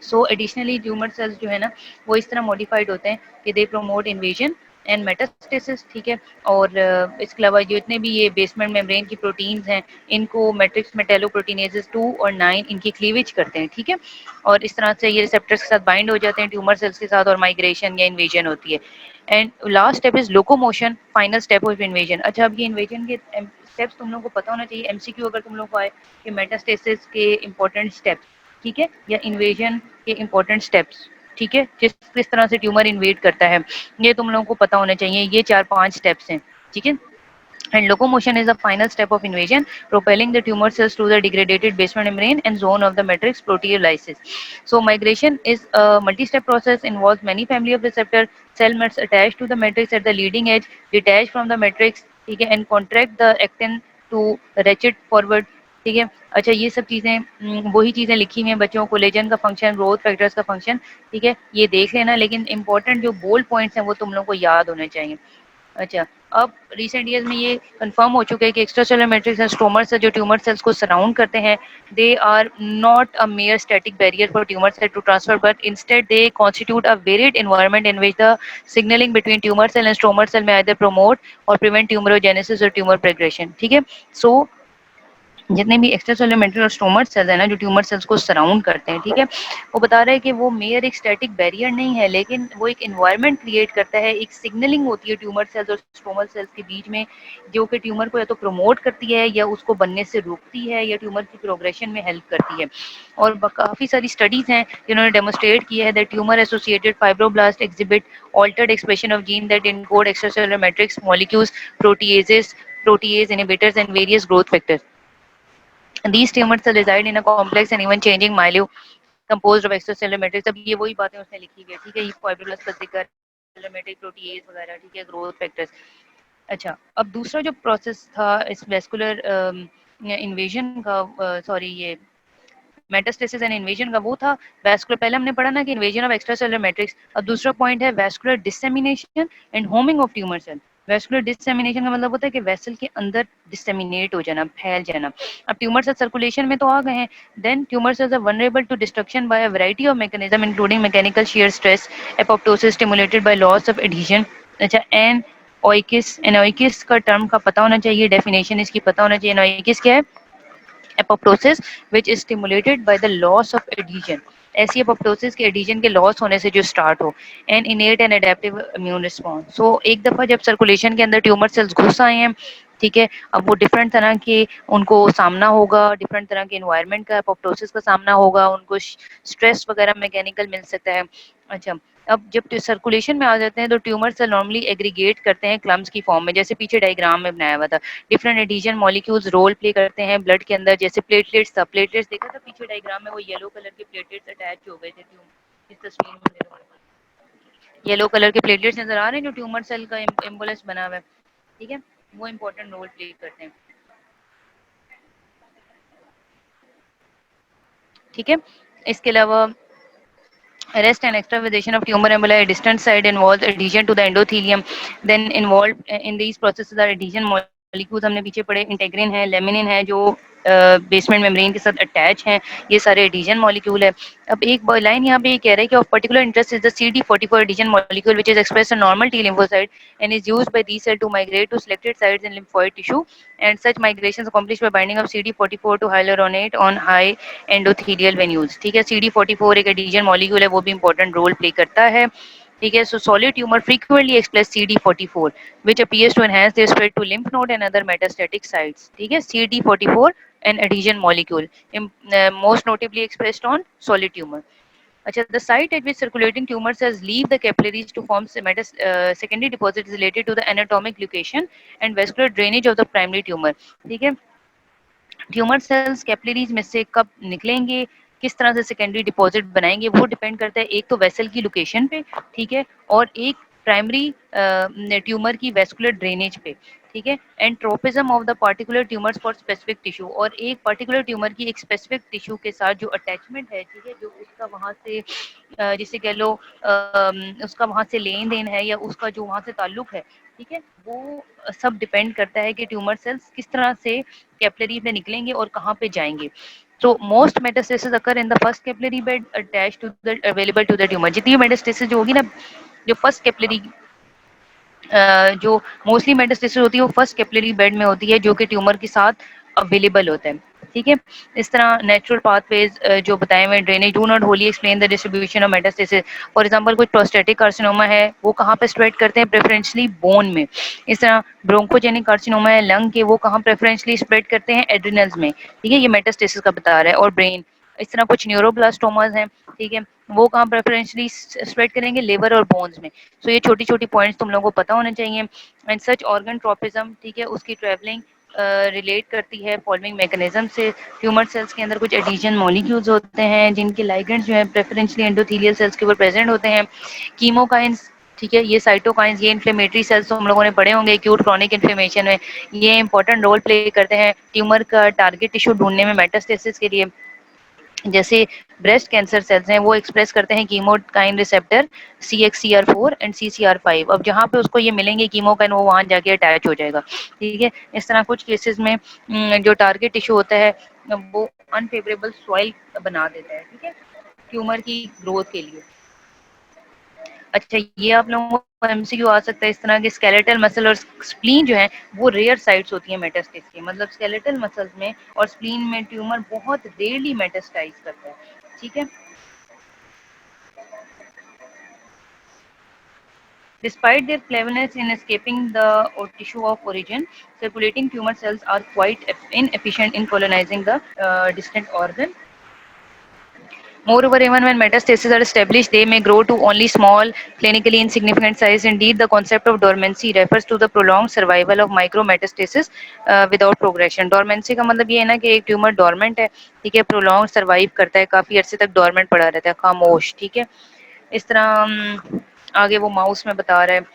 So additionally tumour cells जो है ना वो इस तरह modified होते हैं कि दे promote invasion and metastasis, ठीक है। और इसके अलावा जो इतने भी ये बेसमेंट मेम्ब्रेन की प्रोटीन्स हैं इनको मैट्रिक्स मेटेलोप्रोटीनेजेस 2 और 9 इनकी क्लीवेज करते हैं, ठीक है। और इस तरह से ये रिसेप्टर्स के साथ बाइंड हो जाते हैं ट्यूमर सेल्स के साथ और माइग्रेशन या इन्वेजन होती है। And last step is locomotion, final step of invasion. अच्छा, अब ये इन्वेजन के स्टेप्स तुम लोगों को पता होना चाहिए, एमसीक्यू अगर तुम लोग को आए कि मेटास्टेसिस के इंपॉर्टेंट स्टेप्स, ठीक है, या इन्वेजन के इंपॉर्टेंट स्टेप्स, ठीक है, किस तरह से ट्यूमर इन्वेड करता है, ये तुम लोगों को पता होना चाहिए। ये 4-5 स्टेप्स हैं, ठीक है। And locomotion is the final step of invasion, propelling the tumor cells through the degraded basement membrane and zone of the matrix proteolysis. So migration is a multi-step process, involves many family of receptor. Cell must attach to the matrix at the leading edge, detach from the matrix, ठीक है, and contract the actin to ratchet forward, ठीक है। अच्छा, ये सब चीज़ें वही चीज़ें लिखी हुई हैं बच्चों, कोलेजन का फंक्शन, ग्रोथ फैक्टर्स का फंक्शन, ठीक है, ये देख लेना, लेकिन इंपॉर्टेंट जो बोल्ड पॉइंट्स हैं वो तुम लोगों को याद होने चाहिए। अच्छा, अब रिसेंट ईयर्स में ये कंफर्म हो चुका है कि एक्स्ट्रासेलुलर मैट्रिक्स एंड स्ट्रोमर से जो ट्यूमर सेल्स को सराउंड करते हैं, they are not a mere static barrier for tumour cell to transfer, but instead they constitute a varied environment in which the signalling between tumour cell and stromal cell में either promote और prevent tumorigenesis और tumour progression, ठीक है। So जितने भी extracellular matrix और stromal cells है ना जो ट्यूमर सेल्स को सराउंड करते हैं, ठीक है, वो बता रहे हैं कि वो मेयर एक स्टैटिक बैरियर नहीं है, लेकिन वो एक एनवायरनमेंट क्रिएट करता है, एक सिग्नलिंग होती है ट्यूमर सेल्स और स्ट्रोमर सेल्स के बीच में, जो कि ट्यूमर को या तो प्रमोट करती है या उसको बनने से रोकती है या ट्यूमर की प्रोग्रेशन में हेल्प करती है। और काफ़ी सारी स्टडीज हैं जिन्होंने डेमोस्ट्रेट किया है that tumour associated fibroblast exhibit altered expression of gene that encode extracellular matrix molecules, proteases, protease inhibitors and various growth factors. These tumors reside in a complex and even changing milieu composed of extracellular matrix. अब ये वही बातें उसने लिखी हुई है, ठीक है, ये फाइब्रोब्लास्ट का जिक्र, मैट्रिक प्रोटीएज वगैरह, ठीक है, ग्रोथ फैक्टर्स। अच्छा, अब दूसरा जो प्रोसेस था इस वेस्कुलर इन्वेजन का, सॉरी ये मेटास्टेसिस एंड इन्वेजन का, वो था वैस्कुलर। पहले हमने पढ़ा ना कि इन्वेजन ऑफ एक्स्ट्रासेलुलर मैट्रिक्स। अब दूसरा पॉइंट है vascular dissemination and homing of tumour cell. Vascular dissemination का मतलब होता है कि वेसल के अंदर डिसेमिनेट हो जाना, फैल जाना। अब ट्यूमर सेल सर्कुलेशन में तो आ गए हैं, then tumour cells are vulnerable to destruction by a variety of mechanism including mechanical shear stress, apoptosis stimulated by loss of adhesion. अच्छा, एन ओइकिस, एनोइकिस का टर्म का पता होना चाहिए, डेफिनेशन इसकी पता होना चाहिए। एनोइकिस क्या है? Apoptosis which is stimulated by the loss of adhesion. ऐसी एपोप्टोसिस के एडहेजन के लॉस होने से जो स्टार्ट हो। And innate and adaptive immune response. So एक दफा जब सर्कुलेशन के अंदर ट्यूमर सेल्स घुस आए हैं, ठीक है, अब वो डिफरेंट तरह के उनको सामना होगा, डिफरेंट तरह के एनवायरनमेंट का, एपोप्टोसिस का सामना होगा, उनको स्ट्रेस वगैरह मैकेनिकल मिल सकता है। अच्छा, अब जब सर्कुलेशन में आ जाते हैं तो ट्यूमर सेल नॉर्मली एग्रीगेट करते हैं क्लम्स की फॉर्म में, जैसे पीछे डायग्राम में बनाया हुआ था। Different adhesion molecules role play करते हैं ब्लड के अंदर, जैसे प्लेटलेट्स था, प्लेटलेट्स देखा था पीछे डायग्राम में, वो येलो कलर के प्लेटलेट्स अटैच हो गए थे इस तस्वीर में देखो, येलो कलर के प्लेटलेट्स नजर आ रहे हैं जो ट्यूमर सेल का एम्बुलेंस बना हुआ है, ठीक है, वो इंपॉर्टेंट रोल प्ले करते हैं, ठीक है। इसके अलावा arrest and extravasation of tumor emboli at distant side involves adhesion to the endothelium. Then involved in these processes are adhesion molecules, हमने पीछे पढ़े, इंटेग्रिन है, लेमिनिन है, जो बेसमेंट मेम्ब्रेन के साथ अटैच हैं, ये सारे एडिशन मॉलिक्यूल है। अब एक लाइन यहाँ पे ये कह रहा है कि of particular interest is the CD44 adhesion molecule which is expressed in normal T lymphocyte and is used by these cells to migrate to selected sites in lymphoid tissue, and such migrations accomplished by binding of CD44 to hyaluronate on high endothelial venues, ठीक है। CD44 एक addition molecule है, वो भी important role play करता है, ठीक है। सो solid tumour frequently express CD44 which appears to enhance their spread to lymph node and other metastatic sites, ठीक है। CD44 an adhesion molecule most notably expressed on solid tumor. अच्छा, the site at which circulating tumor cells leave the capillaries to form secondary deposit is related to the anatomic location and vascular drainage of the primary tumor. ठीक है, tumour sales capillaries में से कब निकलेंगे, किस तरह से सेकेंडरी डिपॉजिट बनाएंगे, वो डिपेंड करता है एक तो वेसल की लोकेशन पे, ठीक है, और एक प्राइमरी ट्यूमर की वेस्कुलर ड्रेनेज पे, ठीक है, and tropism of the particular tumours for specific tissue, और एक पर्टिकुलर ट्यूमर की एक स्पेसिफिक टिश्यू के साथ जो अटैचमेंट है, ठीक है, जो उसका वहां से जिसे कह लो उसका वहां से लेन देन है या उसका जो वहां से ताल्लुक है, ठीक है, वो सब डिपेंड करता है कि ट्यूमर सेल्स किस तरह से कैपिलरी में निकलेंगे और कहाँ पे जाएंगे. So most metastasis occur in the first capillary bed attached to the available to the tumor. जितनी भी metastasis जो होगी ना, जो फर्स्ट कैपिलरी जो मोस्टली मेटास्टेसिस होती है वो फर्स्ट कैपिलरी बेड में होती है जो कि ट्यूमर के साथ अवेलेबल होता है. ठीक है, इस तरह नेचुरल पाथवेज जो बताए हुए drainage do not Holi explain the distribution of metastasis. For example कुछ प्रोस्टेटिक कार्सिनोमा है वो कहाँ पे स्प्रेड करते हैं, प्रेफरेंशली बोन में. इस तरह ब्रोंकोजेनिक कार्सिनोमा है लंग के, वो कहाँ प्रेफरेंशली स्प्रेड करते हैं, एड्रिनल्स में. ठीक है, ये मेटास्टेसिस का बता रहा है. और ब्रेन, इस तरह कुछ न्यूरोब्लास्टोमास हैं, ठीक है, वो कहाँ प्रेफरेंशली स्प्रेड करेंगे, लिवर और बोन्स में. सो ये छोटी छोटी पॉइंट्स तुम लोगों को पता होने चाहिए. एंड सच ऑर्गन ट्रोपिज्म, ठीक है, उसकी ट्रेवलिंग रिलेट करती है फॉलोइंग मैकेनिज्म से. ट्यूमर सेल्स के अंदर कुछ एडिशन मॉलिक्यूल्स होते हैं जिनके लाइगेंड्स जो है प्रेफरेंशली एंडोथेलियल सेल्स के ऊपर प्रेजेंट होते हैं. कीमोकाइंस, ठीक है, ये साइटोकाइंस, ये इन्फ्लेमेटरी सेल्स तो हम लोगों ने पढ़े होंगे एक्यूट क्रॉनिक इन्फ्लेमेशन में. ये इंपॉर्टेंट रोल प्ले करते हैं ट्यूमर का टारगेट टिश्यू ढूंढने में मेटास्टेसिस के लिए. जैसे ब्रेस्ट कैंसर सेल्स हैं वो एक्सप्रेस करते हैं कीमोकाइन रिसेप्टर CXCR4 एंड CCR5. अब जहाँ पे उसको ये मिलेंगे कीमोकाइन वो वहां जाके अटैच हो जाएगा. ठीक है, इस तरह कुछ केसेस में जो टारगेट टिश्यू होता है वो अनफेवरेबल सॉइल बना देता है, ठीक है, ट्यूमर की ग्रोथ के लिए. अच्छा, ये आप लोगों को MCQ आ सकता है इस तरह के. स्केलेटल मसल और स्प्लीन जो है वो रेयर साइट्स होती है मेटास्टेसिस की. मतलब स्केलेटल मसल्स में और स्प्लीन में ट्यूमर बहुत रेयरली मेटास्टाइज करता है. ठीक है, despite their cleverness in escaping the tissue of origin, circulating tumor cells are quite inefficient in colonizing the distant organ. Moreover, even when metastases are established, they may grow to only small, clinically insignificant size. Indeed, the concept of dormancy refers to the prolonged survival of micrometastasis without progression. Dormancy का मतलब ये है ना कि एक tumour dormant है, ठीक है, प्रोलॉन्ग सर्वाइव करता है, काफी अरसे तक डोरमेंट पड़ा रहता है, खामोश. ठीक है, इस तरह आगे वो माउस में बता रहा है.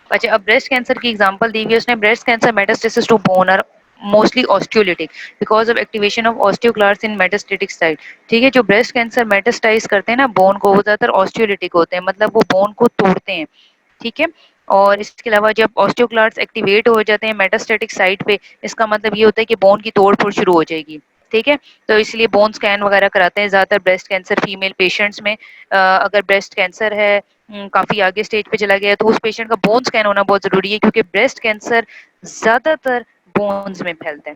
अच्छा, अब ब्रेस्ट कैंसर की एग्जांपल दी हुई है उसने. Breast cancer metastasis to bone are mostly osteolytic because of activation of osteoclast in metastatic site. ठीक है, जो ब्रेस्ट कैंसर मेटास्टाइज करते हैं ना बोन को, वो ज्यादातर ऑस्टियोलिटिक होते हैं, मतलब वो बोन को तोड़ते हैं. ठीक है, और इसके अलावा जब ऑस्टियोक्लास्ट एक्टिवेट हो जाते हैं मेटास्टेटिक साइट पे, इसका मतलब ये होता है कि बोन की तोड़ फोड़ शुरू हो जाएगी. ठीक है, तो इसलिए बोन स्कैन वगैरह कराते हैं ज्यादातर ब्रेस्ट कैंसर फीमेल पेशेंट्स में. अगर ब्रेस्ट कैंसर है काफी आगे स्टेज पे चला गया है तो उस पेशेंट का बोन स्कैन होना बहुत जरूरी है क्योंकि ब्रेस्ट कैंसर ज्यादातर बोन्स में फैलता है.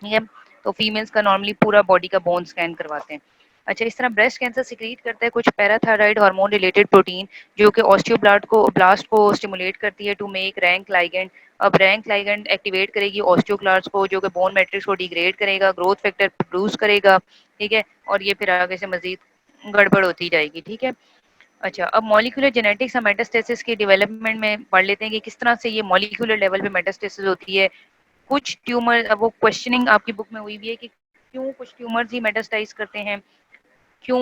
ठीक है, तो फीमेल्स का नॉर्मली पूरा बॉडी का बोन स्कैन करवाते हैं. अच्छा, इस तरह ब्रेस्ट कैंसर सिक्रीट करता है कुछ पैराथायराइड हार्मोन रिलेटेड प्रोटीन जो कि ऑस्टियोब्लास्ट को स्टिमुलेट करती है टू मेक रैंक लाइगेंड. अब रैंक लाइगेंड एक्टिवेट करेगी ऑस्टियोक्लास्ट को जो कि बोन मैट्रिक्स को डिग्रेड करेगा, ग्रोथ फैक्टर प्रोड्यूस करेगा. ठीक है, और ये फिर आगे से मजीद गड़बड़ होती जाएगी. ठीक है, अच्छा, अब मॉलिक्यूलर जेनेटिक्स हम मेटास्टेसिस के डेवलपमेंट में पढ़ लेते हैं कि किस तरह से ये मॉलिक्यूलर लेवल पे मेटास्टेसिस होती है. कुछ ट्यूमर, वो क्वेश्चनिंग आपकी बुक में हुई भी है कि क्यों कुछ ट्यूमर्स ही मेटास्टाइज करते हैं, क्यों,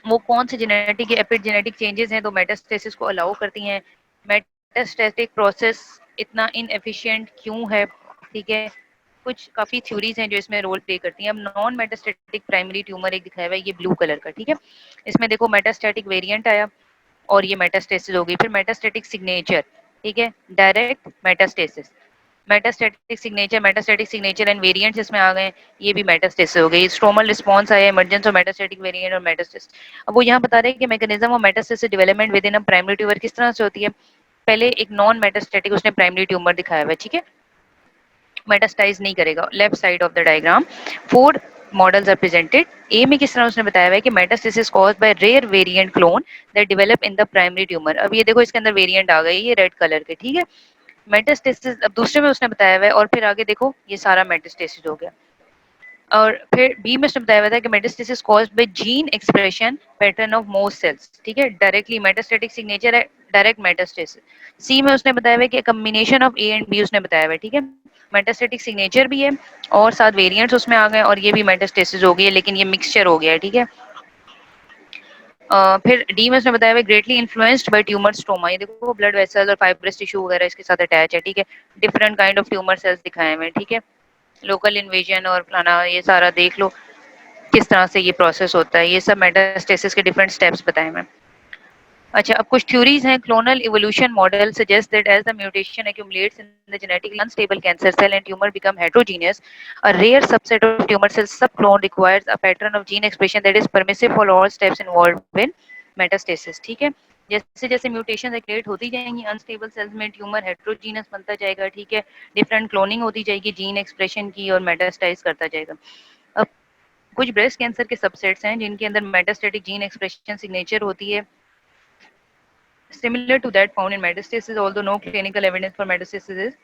वो कौन से जेनेटिक एपिजेनेटिक चेंजेस हैं तो मेटास्टेसिस को अलाउ करती हैं, मेटास्टेटिक प्रोसेस इतना इनएफिशिएंट क्यों है. ठीक है, कुछ काफी थ्योरीज हैं जो इसमें रोल प्ले करती हैं. अब नॉन मेटास्टेटिक प्राइमरी ट्यूमर एक दिखाया हुआ है ये ब्लू कलर का. ठीक है, इसमें देखो मेटास्टेटिक वेरिएंट आया और ये मेटास्टेसिस हो गई. फिर मेटास्टेटिक सिग्नेचर, ठीक है, direct metastasis, metastatic signature and variants इसमें आ गए. ये भी मेटास्टेसिस हो गई. स्ट्रोमल रिस्पांस आया, इमरजेंस ऑफ मेटास्टेटिक वेरिएंट और मेटास्टेसिस. अब वो यहाँ बता रहे हैं कि mechanism of metastasis development with in a primary tumour किस तरह से होती है. पहले एक नॉन मेटास्टेटिक उसने प्राइमरी ट्यूमर दिखाया हुआ है, ठीक है, मेटास्टाइज नहीं करेगा. Left side of the diagram 4 models are presented. A में किस तरह उसने बताया हुआ है कि metastasis caused by rare variant clone that develop in the primary tumour. अब ये देखो इसके अंदर वेरिएंट आ गए ये रेड कलर के. ठीक है, मेटास्टेसिस अब दूसरे में उसने बताया हुआ है. और फिर आगे देखो ये सारा मेटास्टेसिस हो गया. और फिर बी में उसने बताया हुआ था कि metastasis caused by gene expression pattern of most cells, ठीक है, डायरेक्टली मेटास्टेटिक सिग्नेचर है, डायरेक्ट मेटास्टेसिस। सी में उसने बताया हुआ कि combination of A and B उसने बताया हुआ है, ठीक है, मेटास्टेटिक सिग्नेचर भी है और साथ वेरिएंट्स उसमें आ गए और ये भी मेटास्टेसिस हो गई है, लेकिन ये मिक्सचर हो गया है, ठीक है। फिर डी में उसने बताया हुआ greatly influenced by tumour stroma, ये देखो ब्लड वेसल्स और फाइब्रस टिश्यू वगैरह इसके साथ अटैच है, ठीक है, different kind of tumour sales दिखाए हुए हैं, ठीक है, लोकल इन्वेजन और फलाना ये सारा देख लो किस तरह से ये प्रोसेस होता है, ये सब मेटास्टेसिस के डिफरेंट स्टेप्स बताए मैं। अच्छा, अब कुछ थ्योरीज हैं। Clonal evolution model suggest that as the mutation accumulates in the genetically unstable cancer cell and tumor become heterogeneous, a rare subset of tumor cells subclone requires a pattern of gene expression that is permissive for all steps involved in metastasis, ठीक है। जैसे जैसे mutation create होती जाएंगी unstable sales में, tumour heterogeneous बनता जाएगा, ठीक है, डिफरेंट क्लोनिंग होती जाएगी जीन एक्सप्रेशन की और मेटास्टाइज करता जाएगा। अब कुछ ब्रेस्ट कैंसर के सबसेट्स हैं जिनके अंदर मेटास्टेटिक जीन एक्सप्रेशन सिग्नेचर होती है similar to that found in metastasis, although no clinical evidence for metastasis is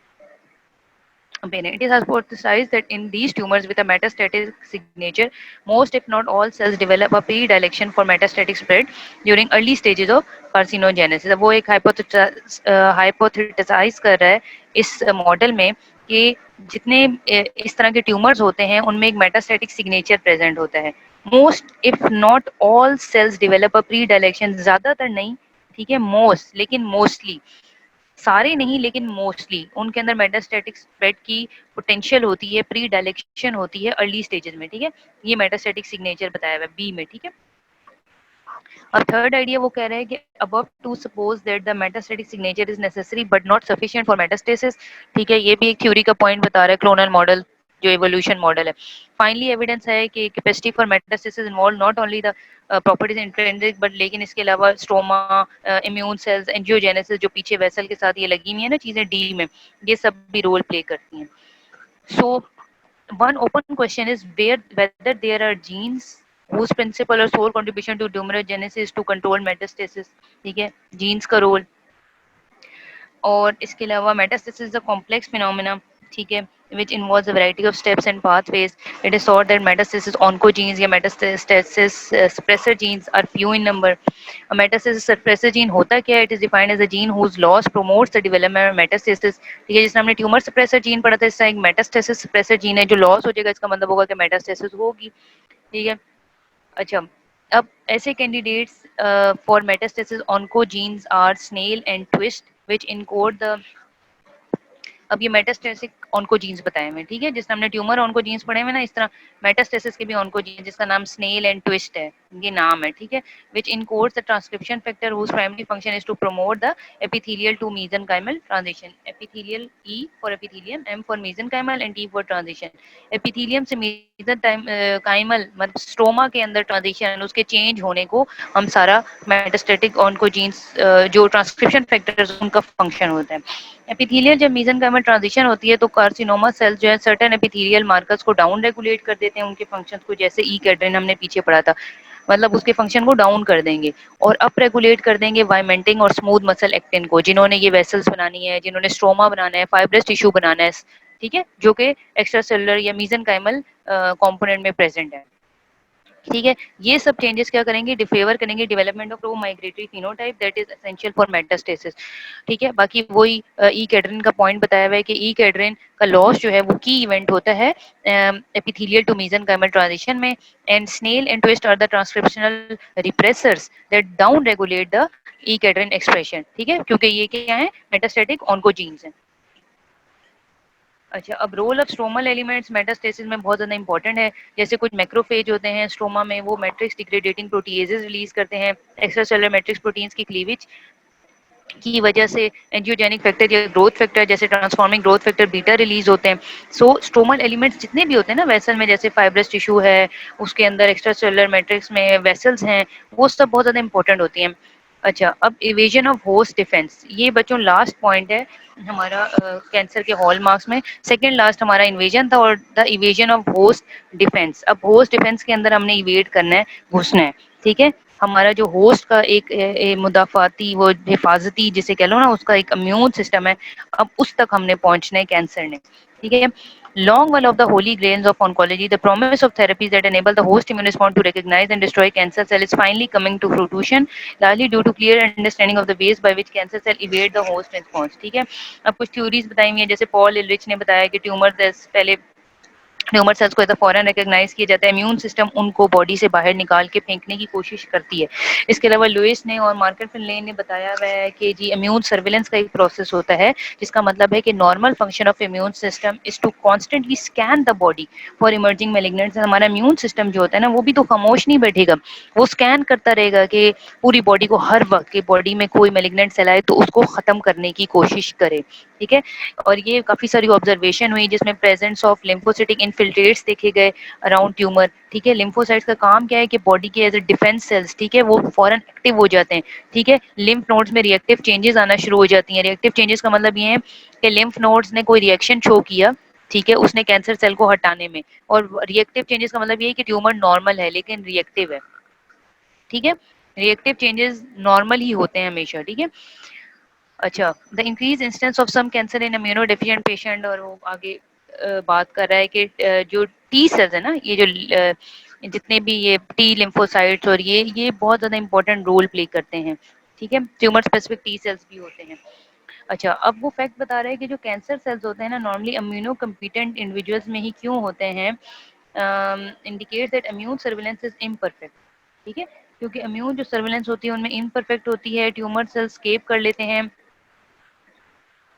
obtained. It is hypothesized that in these tumors with a metastatic signature, most if not all cells develop a predilection for metastatic spread during early stages of carcinogenesis. अब वो एक hypothesised कर रहा है इस model में कि जितने इस तरह के ट्यूमर्स होते हैं उनमें एक मेटास्टेटिक सिग्नेचर प्रेजेंट होता है। Most if not all cells develop a predilection, ज्यादातर नहीं, ठीक है, मोस्ट, लेकिन मोस्टली, सारे नहीं लेकिन मोस्टली उनके अंदर मेटास्टेटिक स्प्रेड की पोटेंशियल होती है, प्री डायलेक्शन होती है अर्ली स्टेजेस में, ठीक है, ये मेटास्टेटिक सिग्नेचर बताया हुआ है बी में, ठीक है। अब थर्ड आइडिया वो कह रहे हैं कि above to suppose that the metastatic signature is necessary but not sufficient for metastasis, ठीक है, ये भी एक थ्योरी का पॉइंट बता रहा है क्लोनल मॉडल जो इवोल्यूशन मॉडल है। फाइनली एविडेंस है कि capacity for metastasis involve not only the properties intrinsic but लेकिन इसके अलावा स्ट्रोमा, इम्यून सेल्स, एंजियोजेनेसिस जो पीछे वेसल के साथ ये लगी हुई है ना चीजें डी में, ये सब भी रोल प्ले करती हैं। सो one open question is whether there are genes whose principal or sole contribution to tumorigenesis is to control metastasis, ठीक है, जीन्स का रोल। और इसके अलावा metastasis is a complex phenomena, ठीक है, which involves a variety of steps and pathways. It is thought that metastasis oncogenes या metastasis suppressor genes are few in number. A metastasis suppressor gene होता क्या है? It is defined as a gene whose loss promotes the development of metastasis. ठीक है, जिसने हमने tumour suppressor gene पढ़ा था, इसका एक metastasis suppressor gene है जो लॉस हो जाएगा, इसका मतलब होगा कि मेटास्टेसिस होगी, ठीक है। अच्छा, अब ऐसे candidates for metastasis oncogenes are snail and twist which encode the, अब ये मेटास्टेसिक ऑन्कोजीन्स बताए हुए, ठीक है, जिसने हमने ट्यूमर ऑन्कोजीन्स पढ़े हुए ना, इस तरह मेटास्टेसिस के भी ऑन्कोजीन्स जिसका नाम स्नेल एंड ट्विस्ट है, ये नाम है, ठीक है, which encodes the transcription factor whose primary function is to promote the epithelial to mesenchymal transition, epithelial E for epithelium, M for mesenchymal and T for transition. Epithelium से mesenchymal मतलब stroma के अंदर ट्रांजिशन, उसके change होने को हम सारा metastatic oncogenes जो ट्रांसक्रिप्शन फैक्टर्स उनका फंक्शन होता है। एपिथेलियल जब मेसेनकाइमल ट्रांजिशन होती है तो कार्सिनोमा सेल्स जो है सर्टेन एपिथेलियल मार्कर्स को डाउन रेगुलेट कर देते हैं, उनके फंक्शंस को, जैसे ई कैड्रिन हमने पीछे पढ़ा था, मतलब उसके फंक्शन को डाउन कर देंगे और अप रेगुलेट कर देंगे वाइमेंटिंग और स्मूथ मसल एक्टिन को, जिन्होंने ये वेसल्स बनानी है, जिन्होंने स्ट्रोमा बनाना है, फाइब्रस टिश्यू बनाना है, ठीक है, जो कि एक्स्ट्रा सेलुलर या मेसेनकाइमल कंपोनेंट में प्रेजेंट है, ठीक है। ये सब चेंजेस क्या करेंगे, डिफेवर करेंगे development of pro migratory phenotype that is essential for metastasis, ठीक है। बाकी वही ई कैड्रिन का पॉइंट बताया हुआ है कि ई कैड्रिन का लॉस जो है वो की इवेंट होता है एपिथेलियल टू मेसेनकाइमल ट्रांजिशन में, and snail and twist are the transcriptional repressors that down regulate the E cadherin expression, ठीक है, क्योंकि ये क्या है, मेटास्टेटिक ऑन्कोजीन्स हैं। अच्छा, अब role of stromal elements metastasis में बहुत ज़्यादा इंपॉर्टेंट है। जैसे कुछ मैक्रोफेज होते हैं स्ट्रोमा में, वो मैट्रिक्स डिग्रेडेटिंग प्रोटीएजेस रिलीज करते हैं, एक्स्ट्रा सेलुलर मैट्रिक्स प्रोटीन्स की क्लीवेज की वजह से एंजियोजेनिक फैक्टर या ग्रोथ फैक्टर जैसे transforming growth factor beta release होते हैं। सो स्ट्रोमल एलिमेंट्स जितने भी होते हैं ना वेसल में, जैसे फाइब्रस टिश्यू है, उसके अंदर एक्स्ट्रा सेलुलर मैट्रिक्स में वेसल्स हैं, वो सब बहुत ज़्यादा इंपॉर्टेंट होती हैं। अच्छा, अब इवेजन ऑफ होस्ट डिफेंस, ये बच्चों लास्ट पॉइंट है हमारा कैंसर के हॉल मार्क्स में, सेकेंड लास्ट हमारा इन्वेजन था, और the evasion of host defence. अब होस्ट डिफेंस के अंदर हमने इवेट करना है, घुसना है, ठीक है। हमारा जो होस्ट का एक मुदाफ़ाती वो हिफाज़ती जिसे कह लो ना उसका एक इम्यून सिस्टम है, अब उस तक हमने पहुँचना है कैंसर ने, ठीक है? Long one of the holy grails of oncology, the promise of therapies that enable the host immune response to recognize and destroy cancer cell is finally coming to fruition, largely due to clear understanding of the ways by which cancer cell evade the host response. ठीक है? अब कुछ theories बताई हुई है, जैसे Paul इलरिच ने बताया कि ट्यूमर सेल्स पहले ह्यूमर सेल्स को ऐसा फौरन रिकॉग्नाइज किया जाता है, इम्यून सिस्टम उनको बॉडी से बाहर निकाल के फेंकने की कोशिश करती है। इसके अलावा लुइस ने और मार्केट फिनलेन ने बताया हुआ है कि जी इम्यून सर्विलेंस का एक प्रोसेस होता है, जिसका मतलब है कि normal function of immune system is to constantly scan the body for emerging malignants. हमारा इम्यून सिस्टम जो होता है ना वो भी तो खामोश नहीं बैठेगा, वो स्कैन करता रहेगा कि पूरी बॉडी को हर वक्त की बॉडी में कोई मेलिग्नेंट सेल आए तो उसको खत्म करने की कोशिश करे, ठीक है? और ये काफी सारी ऑब्जर्वेशन हुई जिसमें प्रेजेंस ऑफ लिम्फोसिटिक इन्फिल्ट्रेट्स देखे गए अराउंड ट्यूमर, ठीक है? लिम्फोसाइट्स का काम क्या है कि बॉडी के एज ए डिफेंस सेल्स, ठीक है, वो फौरन एक्टिव हो जाते हैं, ठीक है? लिम्फ नोड्स में रिएक्टिव चेंजेस आना शुरू हो जाती हैं। रिएक्टिव चेंजेस का मतलब ये है कि लिम्फ नोड्स ने कोई रिएक्शन शो किया, ठीक है, उसने कैंसर सेल को हटाने में, और रिएक्टिव चेंजेस का मतलब ये है कि ट्यूमर नॉर्मल है लेकिन रिएक्टिव है, ठीक है? रिएक्टिव चेंजेस नॉर्मल ही होते हैं हमेशा, ठीक है? अच्छा, the increase instance of some cancer in immunodeficient patient, और वो आगे बात कर रहा है कि जो टी सेल्स है ना, ये जो जितने भी ये टी लिम्फोसाइट्स और ये बहुत ज्यादा इंपॉर्टेंट रोल प्ले करते हैं, ठीक है? ट्यूमर स्पेसिफिक टी सेल्स भी होते हैं। अच्छा, अब वो फैक्ट बता रहे हैं कि जो कैंसर सेल्स होते हैं ना नॉर्मली इम्यूनो कम्पिटेंट इंडिविजुअल्स में ही क्यों होते हैं, indicate that immune surveillance is imperfect, ठीक है? क्योंकि इम्यून जो सर्विलेंस होती है उनमें इम्परफेक्ट होती है, ट्यूमर सेल्स स्केप कर लेते हैं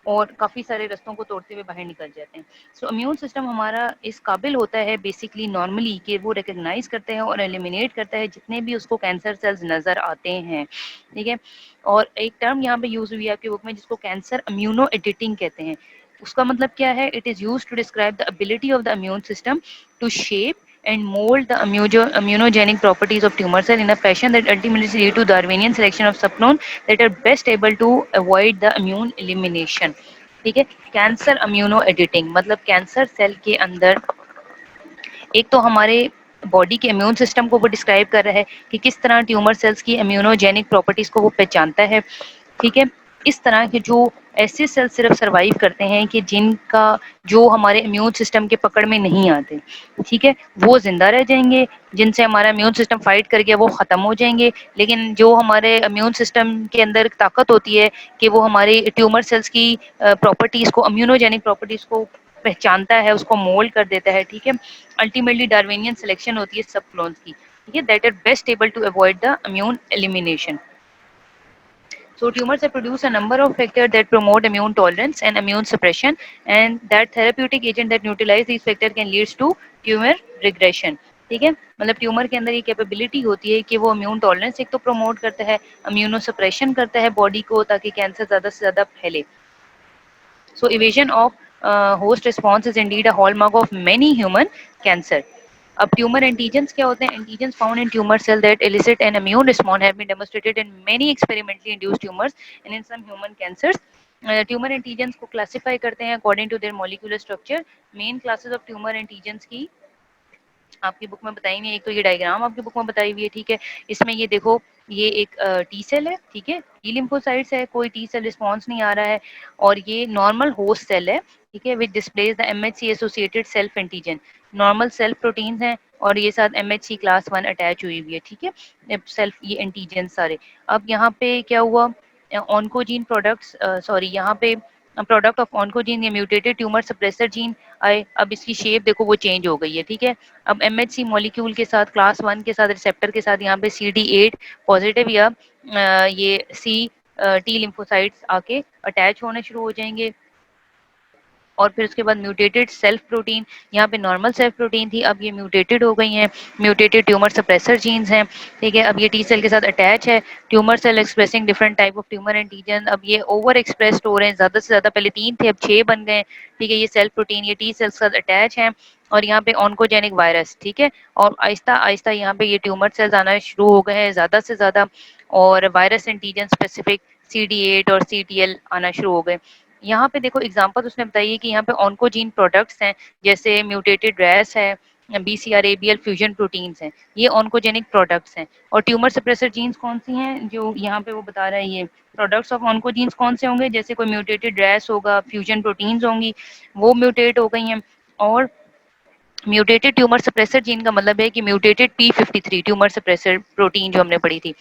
और काफ़ी सारे रास्तों को तोड़ते हुए बाहर निकल जाते हैं। सो इम्यून सिस्टम हमारा इस काबिल होता है बेसिकली नॉर्मली कि वो रिकग्नाइज करते हैं और एलिमिनेट करता है जितने भी उसको कैंसर सेल्स नज़र आते हैं, ठीक है? और एक टर्म यहाँ पे यूज़ हुई है आपकी बुक में जिसको कैंसर इम्यूनो एडिटिंग कहते हैं। उसका मतलब क्या है? It is use to describe the ability of the immune system to shape and mold the immunogenic properties of tumor cell in a fashion that ultimately lead to Darwinian selection of subclone that are best able to avoid the immune elimination, ठीक है? Cancer immuno editing मतलब cancer cell के अंदर एक तो हमारे body के immune system को वो डिस्क्राइब कर रहा है कि किस तरह ट्यूमर सेल्स की इम्यूनोजेनिक प्रॉपर्टीज को वो पहचानता है, ठीक है? इस तरह के जो ऐसे सेल्स सिर्फ सर्वाइव करते हैं कि जिनका जो हमारे इम्यून सिस्टम के पकड़ में नहीं आते, ठीक है, वो जिंदा रह जाएंगे, जिनसे हमारा इम्यून सिस्टम फाइट कर गया वो खत्म हो जाएंगे। लेकिन जो हमारे इम्यून सिस्टम के अंदर ताकत होती है कि वो हमारे ट्यूमर सेल्स की प्रॉपर्टीज को इम्यूनोजेनिक प्रॉपर्टीज को पहचानता है, उसको मोल्ड कर देता है, ठीक है? अल्टीमेटली डार्विनियन सिलेक्शन होती है सब क्लोन्स की, ठीक है, that are best able to avoid the immune elimination. So tumors have produced a number of factors that promote immune tolerance and immune suppression, and that therapeutic agent that neutralize these factors can lead to tumor regression, ठीक है? मतलब tumour के अंदर ये capability होती है कि वो इम्यून टॉलरेंस एक तो प्रमोट करता है, इम्यूनो सप्रेशन करता है बॉडी को ताकि कैंसर ज़्यादा से ज़्यादा फैले। So evasion of host response is indeed a hallmark of many human cancer. अब ट्यूमर एंटीजेंस क्या होते हैं? Antigens found in tumour cell that elicit an immune response have been demonstrated in many experimentally induced tumors and in some human cancers. Tumour antigens को classify करते हैं according to their molecular structure. Main classes of tumour antigens की आपकी book में बताई हुई है, एक तो ये डायग्राम आपकी बुक में बताई हुई है, ठीक है? इसमें ये देखो, ये एक टी सेल है, ठीक है, टी लिम्फोसाइट्स है, कोई टी सेल रिस्पॉन्स नहीं आ रहा है, और ये नॉर्मल होस्ट सेल है, ठीक है, which displays the MHC associated self antigen. Normal self proteins हैं और ये साथ एमएचसी क्लास 1 अटैच हुई हुई है, ठीक है, सेल्फ ये एंटीजन सारे। अब यहाँ पे क्या हुआ, ऑन्कोजीन प्रोडक्ट्स, सॉरी यहाँ पे प्रोडक्ट ऑफ ऑन्कोजीन ये म्यूटेटेड ट्यूमर सप्रेसर जीन आए। अब इसकी शेप देखो वो चेंज हो गई है, ठीक है? अब एमएचसी मॉलिक्यूल के साथ क्लास 1 के साथ रिसेप्टर के साथ यहाँ पे CD8 पॉजिटिव या ये सी टी लिम्फोसाइट्स आके अटैच होने शुरू हो जाएंगे, और फिर उसके बाद म्यूटेटेड सेल्फ प्रोटीन, यहाँ पे नॉर्मल सेल्फ प्रोटीन थी, अब ये म्यूटेटेड हो गई हैं, म्यूटेटेड ट्यूमर सप्रेसर जीन्स हैं, ठीक है? अब ये टी सेल के साथ अटैच है, tumour cell expressing different type of tumour antigen, अब ये ओवर एक्सप्रेस्ड हो रहे हैं, ज़्यादा से ज़्यादा, पहले 3 थे अब 6 बन गए, ठीक है? ये सेल्फ प्रोटीन ये टी सेल्स के साथ अटैच हैं, और यहाँ पे ऑन्कोजेनिक वायरस, ठीक है, और आहिस्ता आहिस्ता यहाँ पे ये ट्यूमर सेल्स आना शुरू हो गए हैं ज़्यादा से ज़्यादा, और वायरस एंटीजन स्पेसिफिक CD8 और CTL आना शुरू हो गए। यहाँ पे देखो एग्जांपल उसने बताई है कि यहाँ पे ऑन्कोजीन प्रोडक्ट्स हैं, जैसे म्यूटेटेड रैस है, BCR-ABL फ्यूजन प्रोटीन्स हैं, ये ऑन्कोजेनिक प्रोडक्ट्स हैं। और ट्यूमर सप्रेसर जीन्स कौन सी हैं, जो यहाँ पे वो बता रहा है, ये प्रोडक्ट्स ऑफ ऑन्कोजीन्स कौन से होंगे, जैसे कोई म्यूटेटेड रैस होगा, फ्यूजन प्रोटीन्स होंगी, वो म्यूटेट हो गई हैं। और म्यूटेटेड ट्यूमर सप्रेसर जीन का मतलब है कि mutated P53 tumour suppressor protein जो हमने पढ़ी थी।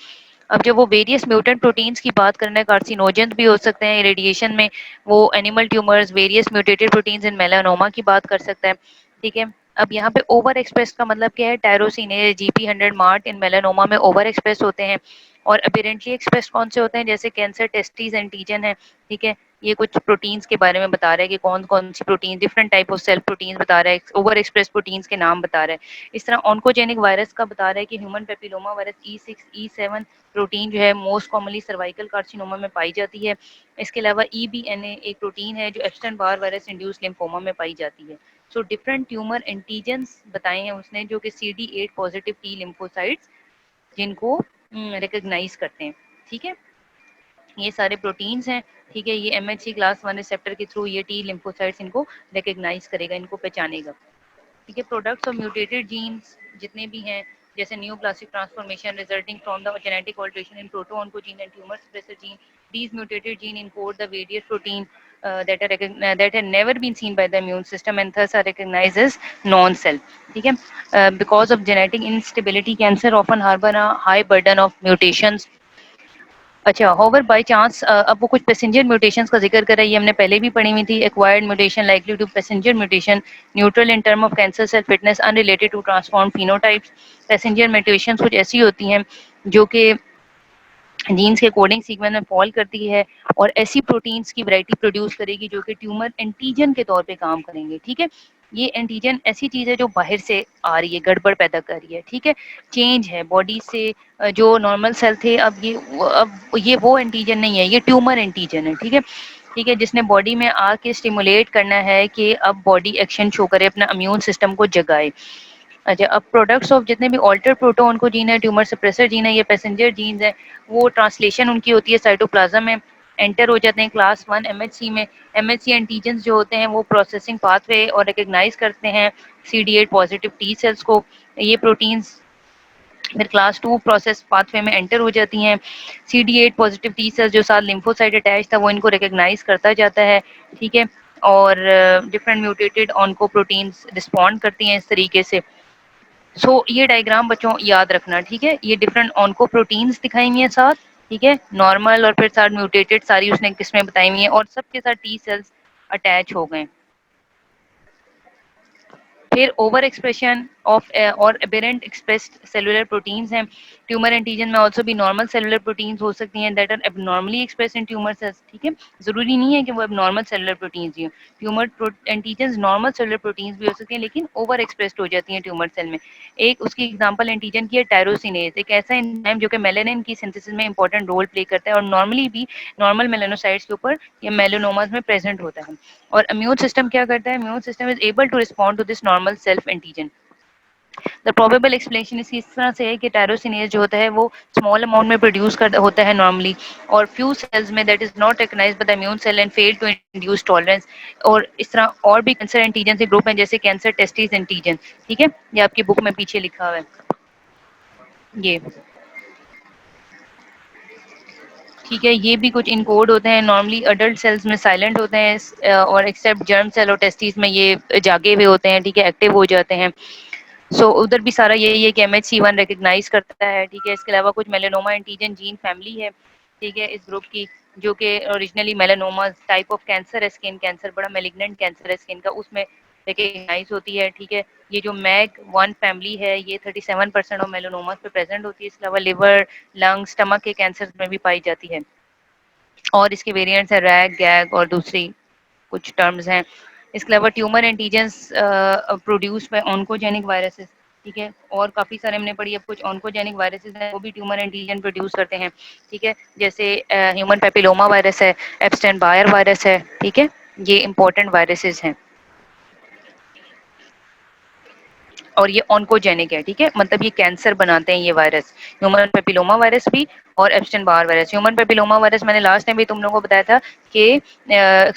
अब जब वो वेरियस म्यूटेंट प्रोटीन्स की बात करना है, कार्सिनोजेंस भी हो सकते हैं रेडिएशन में, वो animal tumours, various mutated proteins इन मेलानोमा की बात कर सकता है, ठीक है। अब यहाँ पे ओवर एक्सप्रेस का मतलब क्या है, टायरोसिनेज, GP100 मार्ट इन मेलानोमा में ओवर एक्सप्रेस होते हैं। और अपेरेंटली एक्सप्रेस कौन से होते हैं, जैसे कैंसर टेस्टिस एंटीजन है, ठीक है। ये कुछ प्रोटीन्स के बारे में बता रहा है कि कौन कौन सी protein, different type of cell proteins बता रहा है, ओवर एक्सप्रेस प्रोटीन्स के नाम बता रहा है। इस तरह ऑन्कोजेनिक वायरस का बता रहा है कि human papilloma virus E6 E7 protein जो है मोस्ट कॉमनली सर्वाइकल कार्सिनोमा में पाई जाती है। इसके अलावा EBNA एक प्रोटीन है जो एप्स्टेन बार वायरस इंड्यूस लिम्फोमा में पाई जाती है। सो डिफरेंट ट्यूमर एंटीजेंस बताए हैं उसने, जो कि CD8 पॉजिटिव T लिम्फोसाइट्स जिनको रिकॉग्नाइज करते हैं, ठीक है। ये सारे प्रोटीन्स हैं, ठीक है। ये MHC क्लास 1 रिसेप्टर के थ्रू ये T लिम्फोसाइट्स इनको रिकॉग्नाइज करेगा, इनको पहचानेगा, ठीक है। प्रोडक्ट्स ऑफ म्यूटेटेड जीन्स जितने भी हैं, जैसे neoplastic transformation resulting from the genetic alteration in protooncogene and tumour suppressor gene, these mutated gene encode the various protein that had never been seen by the immune system and thus are recognized as non-self, ठीक है। Because of genetic instability, cancer often harbor a high burden of mutations। अच्छा, hover by chance अब वो कुछ passenger mutations का जिक्र कर रहा है, ये हमने पहले भी पढ़ी हुई थी। Acquired mutation likely to passenger mutation, neutral in term of cancer cell fitness, unrelated to transform phenotypes. Passenger mutations कुछ ऐसी होती हैं जो कि जीन्स के कोडिंग सीक्वेंस में फॉल करती है और ऐसी प्रोटीन्स की वैरायटी प्रोड्यूस करेगी जो कि ट्यूमर एंटीजन के तौर पे काम करेंगे, ठीक है। ये एंटीजन ऐसी चीज है जो बाहर से आ रही है, गड़बड़ पैदा कर रही है, ठीक है। चेंज है बॉडी से, जो नॉर्मल सेल थे अब ये वो एंटीजन नहीं है, ये ट्यूमर एंटीजन है, ठीक है। ठीक है, जिसने बॉडी में आके स्टिमुलेट करना है कि अब बॉडी एक्शन शो करे, अपना इम्यून सिस्टम को जगाए। अच्छा, अब प्रोडक्ट्स ऑफ जितने भी ऑल्टर प्रोटोन को जीन है, ट्यूमर सप्रेसर जीन है, ये पैसेंजर जीन्स है, वो ट्रांसलेशन उनकी होती है साइटोप्लाज्म में, एंटर हो जाते हैं क्लास 1 MHC में। MHC एंटीजन्स जो होते हैं वो प्रोसेसिंग पाथवे और रिकग्नाइज करते हैं CD8 पॉजिटिव T सेल्स को। ये प्रोटीन्स फिर क्लास 2 प्रोसेस पाथवे में एंटर हो जाती हैं। CD8 पॉजिटिव T सेल्स जो साथ लिम्फोसाइट अटैच था वो इनको रिकग्नाइज करता जाता है, ठीक है। और different mutated onco proteins respond करती हैं इस तरीके से। ये डायग्राम बच्चों याद रखना, ठीक है। ये डिफरेंट ऑन्को प्रोटीन्स दिखाई हुई है साथ, ठीक है, नॉर्मल और फिर साथ म्यूटेटेड सारी उसने किस्में बताई हुई हैं और सबके साथ T सेल्स अटैच हो गए। फिर ओवर एक्सप्रेशन ऑफ और एबेरेंट एक्सप्रेस्ड सेलुलर प्रोटीन्स हैं। ट्यूमर एंटीजन में ऑल्सो भी नॉर्मल सेलुलर प्रोटीन्स हो सकती हैं that are abnormally express in tumour cells, ठीक है। जरूरी नहीं है कि वो एबनॉर्मल सेलुलर प्रोटीन्स ही हो, tumour antigen normal cellular proteins भी हो सकती हैं लेकिन ओवर एक्सप्रेस्ड हो जाती हैं ट्यूमर सेल में। एक उसकी एग्जांपल एंटीजन की है टायरोसिनेज, एक ऐसा एंजाइम जो कि मेलानिन की सिंथेसिस में इंपॉर्टेंट रोल प्ले करता है और नॉर्मली भी नॉर्मल मेलानोसाइट्स के ऊपर या मेलानोमास में प्रेजेंट होता है। और इम्यून सिस्टम क्या करता है, immune system is able to respond to this normal self antigen. The probable explanation इस तरह से है कि टायरोसिनेज जो होता है वो स्मॉल अमाउंट में प्रोड्यूस कर होता है नॉर्मली, और फ्यू सेल्स में that is not recognised by the immune cell and fail to induce tolerance. और इस तरह और भी कैंसर एंटीजन के ग्रुप हैं जैसे कैंसर टेस्टिस एंटीजन, ठीक है। ये आपकी बुक में पीछे लिखा हुआ है ये, ठीक है। ये भी कुछ इनकोड होते हैं, नॉर्मली अडल्ट सेल्स में साइलेंट होते हैं और एक्सेप्ट जर्म सेल और टेस्टिस में ये जागे हुए होते हैं, ठीक है, एक्टिव हो जाते हैं। उधर भी सारा यही है कि MHC1 रिकग्नाइज करता है, ठीक है। इसके अलावा कुछ मेलेनोमा एंटीजन जीन फैमिली है, ठीक है, इस ग्रुप की, जो कि originally melanoma type of cancer है, स्किन कैंसर, बड़ा मेलिग्नेंट कैंसर है स्किन का, उसमें रिकग्नाइज होती है, ठीक है। ये जो मैग 1 फैमिली है ये 37% ऑफ मेलानोमा पे प्रेजेंट होती है। इसके अलावा लिवर, लंग, स्टमक के कैंसर में भी पाई जाती है। और इसके वेरिएंट्स है रैग, गैग और दूसरी कुछ टर्म्स हैं। इसके अलावा tumour antigens produce by oncogenic viruses, ठीक है। और काफ़ी सारे हमने पढ़ी, अब कुछ ऑन्कोजेनिक वायरसेस हैं वो भी ट्यूमर एंटीजन प्रोड्यूस करते हैं, ठीक है। जैसे ह्यूमन पेपिलोमा वायरस है, एप्स्टेन बायर वायरस है, ठीक है। ये इंपॉर्टेंट वायरसेस हैं और ये ऑन्कोजेनिक है, ठीक है, मतलब ये कैंसर बनाते हैं ये वायरस, ह्यूमन पेपिलोमा वायरस भी और Epstein Barr virus. Human papilloma virus मैंने लास्ट टाइम भी तुम लोगों को बताया था कि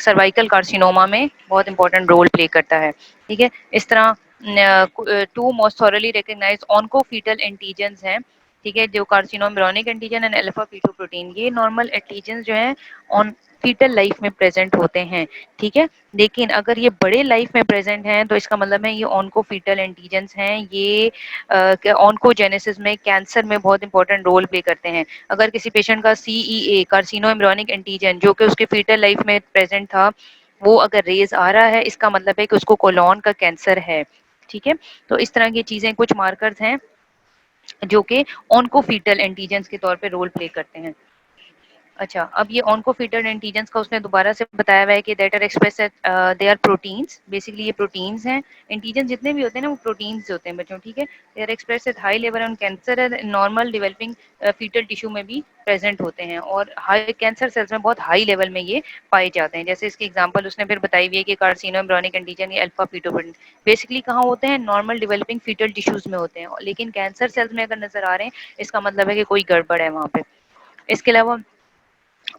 सर्वाइकल कार्सिनोमा में बहुत इंपॉर्टेंट रोल प्ले करता है, ठीक है। इस तरह two most thoroughly recognised oncofetal antigens हैं, ठीक है, जो carcinoembryonic antigen and alpha fetoprotein, ये नॉर्मल एंटीजेंस जो हैं ऑन फीटल लाइफ में प्रेजेंट होते हैं, ठीक है। लेकिन अगर ये बड़े लाइफ में प्रेजेंट हैं तो इसका मतलब है ये ऑन्कोफीटल एंटीजेंस हैं, ये ऑन्कोजेनेसिस में, कैंसर में बहुत इंपॉर्टेंट रोल प्ले करते हैं। अगर किसी पेशेंट का CEA कार्सिनो एम्ब्रियोनिक एंटीजन जो कि उसके फीटल लाइफ में प्रेजेंट था, वो अगर रेज आ रहा है, इसका मतलब है कि उसको कोलॉन का कैंसर है, ठीक है। तो इस तरह की चीजें, कुछ मार्कर्स हैं जो कि ऑन्कोफीटल एंटीजेंस के तौर पे रोल प्ले करते हैं। अच्छा, अब ये ऑन्कोफीटल एंटीजेंस का उसने दोबारा से बताया हुआ है कि that are express they are proteins, basically ये प्रोटीन्स हैं। एंटीजन जितने भी होते हैं ना वो प्रोटीन्स होते हैं बच्चों, ठीक है। They are express at high level on cancer normal developing foetal tissue में भी प्रेजेंट होते हैं, और हाई कैंसर सेल्स में बहुत हाई लेवल में ये पाए जाते हैं। जैसे इसकी एग्जांपल उसने फिर बताई हुई है कि कार्सिनो एम्ब्रियोनिक एंटीजन या अल्फा फीटोप्रोटीन बेसिकली कहाँ होते हैं, नॉर्मल डेवलपिंग फीटल टिश्यूज में होते हैं, लेकिन कैंसर सेल्स में अगर नजर आ रहे हैं, इसका मतलब है कि कोई गड़बड़ है वहाँ पे। इसके अलावा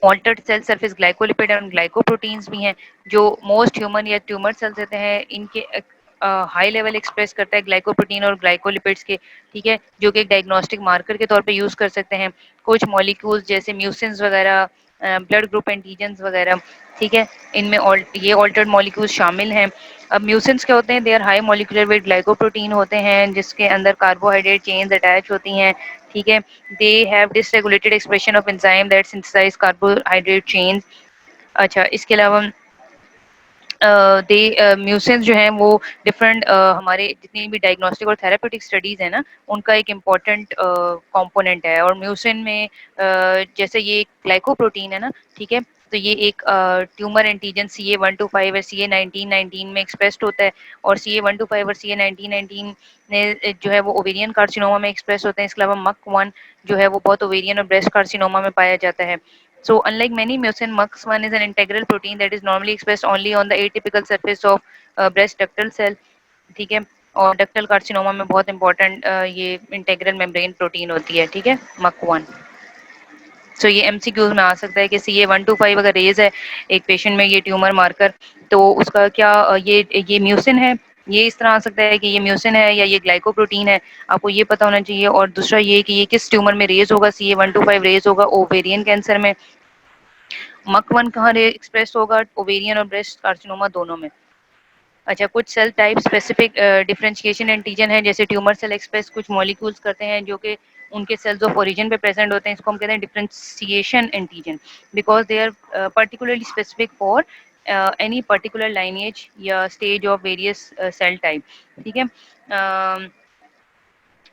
ऑल्टर्ड सेल सरफेस ग्लाइकोलिपिड और ग्लाइकोप्रोटीन्स भी हैं, जो मोस्ट ह्यूमन या ट्यूमर सेल्स होते हैं इनके हाई लेवल एक्सप्रेस करता है ग्लाइकोप्रोटीन और ग्लाइकोलिपिड्स के, ठीक है, जो कि एक डायग्नोस्टिक मार्कर के तौर पे यूज कर सकते हैं। कुछ मॉलिक्यूल्स जैसे म्यूसिन्स वगैरह, ब्लड ग्रुप एंटीजेंस वगैरह, ठीक है, इनमें ये ऑल्टर्ड मॉलिक्यूल्स शामिल हैं। अब म्यूसिन्स क्या होते हैं, they are high molecular weight glycoprotein होते हैं जिसके अंदर कार्बोहाइड्रेट चेन्स अटैच होती हैं, ठीक है। They have dysregulated expression of enzyme that synthesize carbohydrate chains। अच्छा, इसके अलावा दे म्यूसिन्स जो हैं वो डिफरेंट हमारे जितनी भी डायग्नोस्टिक और थेराप्यूटिक स्टडीज है ना, उनका एक इम्पॉर्टेंट कंपोनेंट है। और म्यूसिन में जैसे ये ग्लाइकोप्रोटीन है ना, ठीक है, तो ये एक ट्यूमर एंटीजन CA125 और CA1919 में एक्सप्रेस्ड होता है, और CA125 और CA1919 ने जो है वो ओवेरियन कार्सिनोमा में एक्सप्रेस होते हैं। इसके अलावा MUC1 जो है वो बहुत ओवेरियन और ब्रेस्ट कार्सिनोमा में पाया जाता है। So unlike many mucin, MUX1 is an integral protein that is normally expressed only on the atypical surface of breast ductal cell, ठीक है। और डक्टल कार्सिनोमा में बहुत इंपॉर्टेंट ये इंटेग्रल मेम्ब्रेन प्रोटीन होती है, ठीक है, MUC1। सो ये MCQs में आ सकता है कि CA125 अगर रेज है एक पेशेंट में ये ट्यूमर मार्कर, तो उसका क्या ये म्यूसिन है, ये इस तरह आ सकता है कि ये म्यूसिन है या ये ग्लाइकोप्रोटीन है, आपको ये पता होना चाहिए। और दूसरा ये कि ये किस ट्यूमर में रेज होगा, CA125 रेज होगा ओवेरियन कैंसर में, MUC1 कहाँ एक्सप्रेस होगा, ओवेरियन और ब्रेस्ट कार्सिनोमा दोनों में। अच्छा, कुछ cell type specific differentiation antigen है, जैसे ट्यूमर सेल एक्सप्रेस कुछ मॉलिक्यूल्स करते हैं जो कि उनके सेल्स ऑफ ओरिजिन पे प्रेजेंट होते हैं, इसको हम कहते हैं differentiation antigen, because they are particularly specific for any particular lineage या stage of various cell type, ठीक है।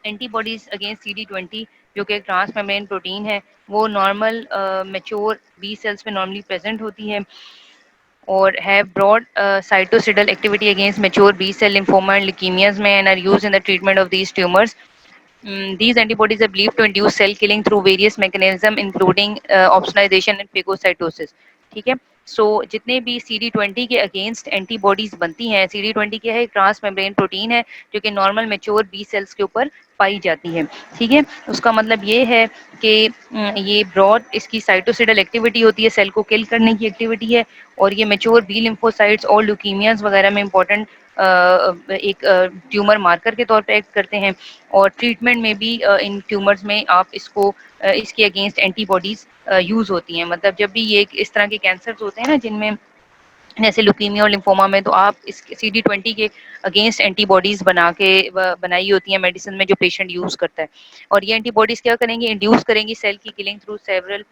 एंटीबॉडीज अगेंस्ट CD20 जो कि एक ट्रांस मेम्ब्रेन प्रोटीन है, वो नॉर्मल मेच्योर बी सेल्स में नॉर्मली प्रेजेंट होती है, or have broad cytocidal activity against mature B cell lymphoma and leukemias में, and are used in the treatment of these tumors. These antibodies are believed to induce cell killing through various mechanisms including opsonization and phagocytosis, ठीक है। So जितने भी CD20 के against antibodies बनती हैं, CD20 क्या है, ट्रांस मेम्ब्रेन प्रोटीन है जो कि नॉर्मल मेच्योर बी सेल्स के ऊपर पाई जाती है, ठीक है। उसका मतलब ये है कि ये ब्रॉड इसकी साइटोसिडल एक्टिविटी होती है, सेल को किल करने की एक्टिविटी है, और ये मेच्योर बी लिम्फोसाइट्स और ल्यूकीमियाज वगैरह में इंपॉर्टेंट एक ट्यूमर मार्कर के तौर पे एक्ट करते हैं। और ट्रीटमेंट में भी इन ट्यूमर्स में आप इसको इसके अगेंस्ट एंटीबॉडीज यूज होती हैं। मतलब जब भी ये इस तरह के कैंसर्स होते हैं ना जिनमें जैसे लुकीमिया और लिम्फोमा में, तो आप इस CD20 के अगेंस्ट एंटीबॉडीज बनाई होती हैं मेडिसिन में जो पेशेंट यूज करता है। और ये एंटीबॉडीज क्या करेंगी, इंड्यूस करेंगी सेल की killing through several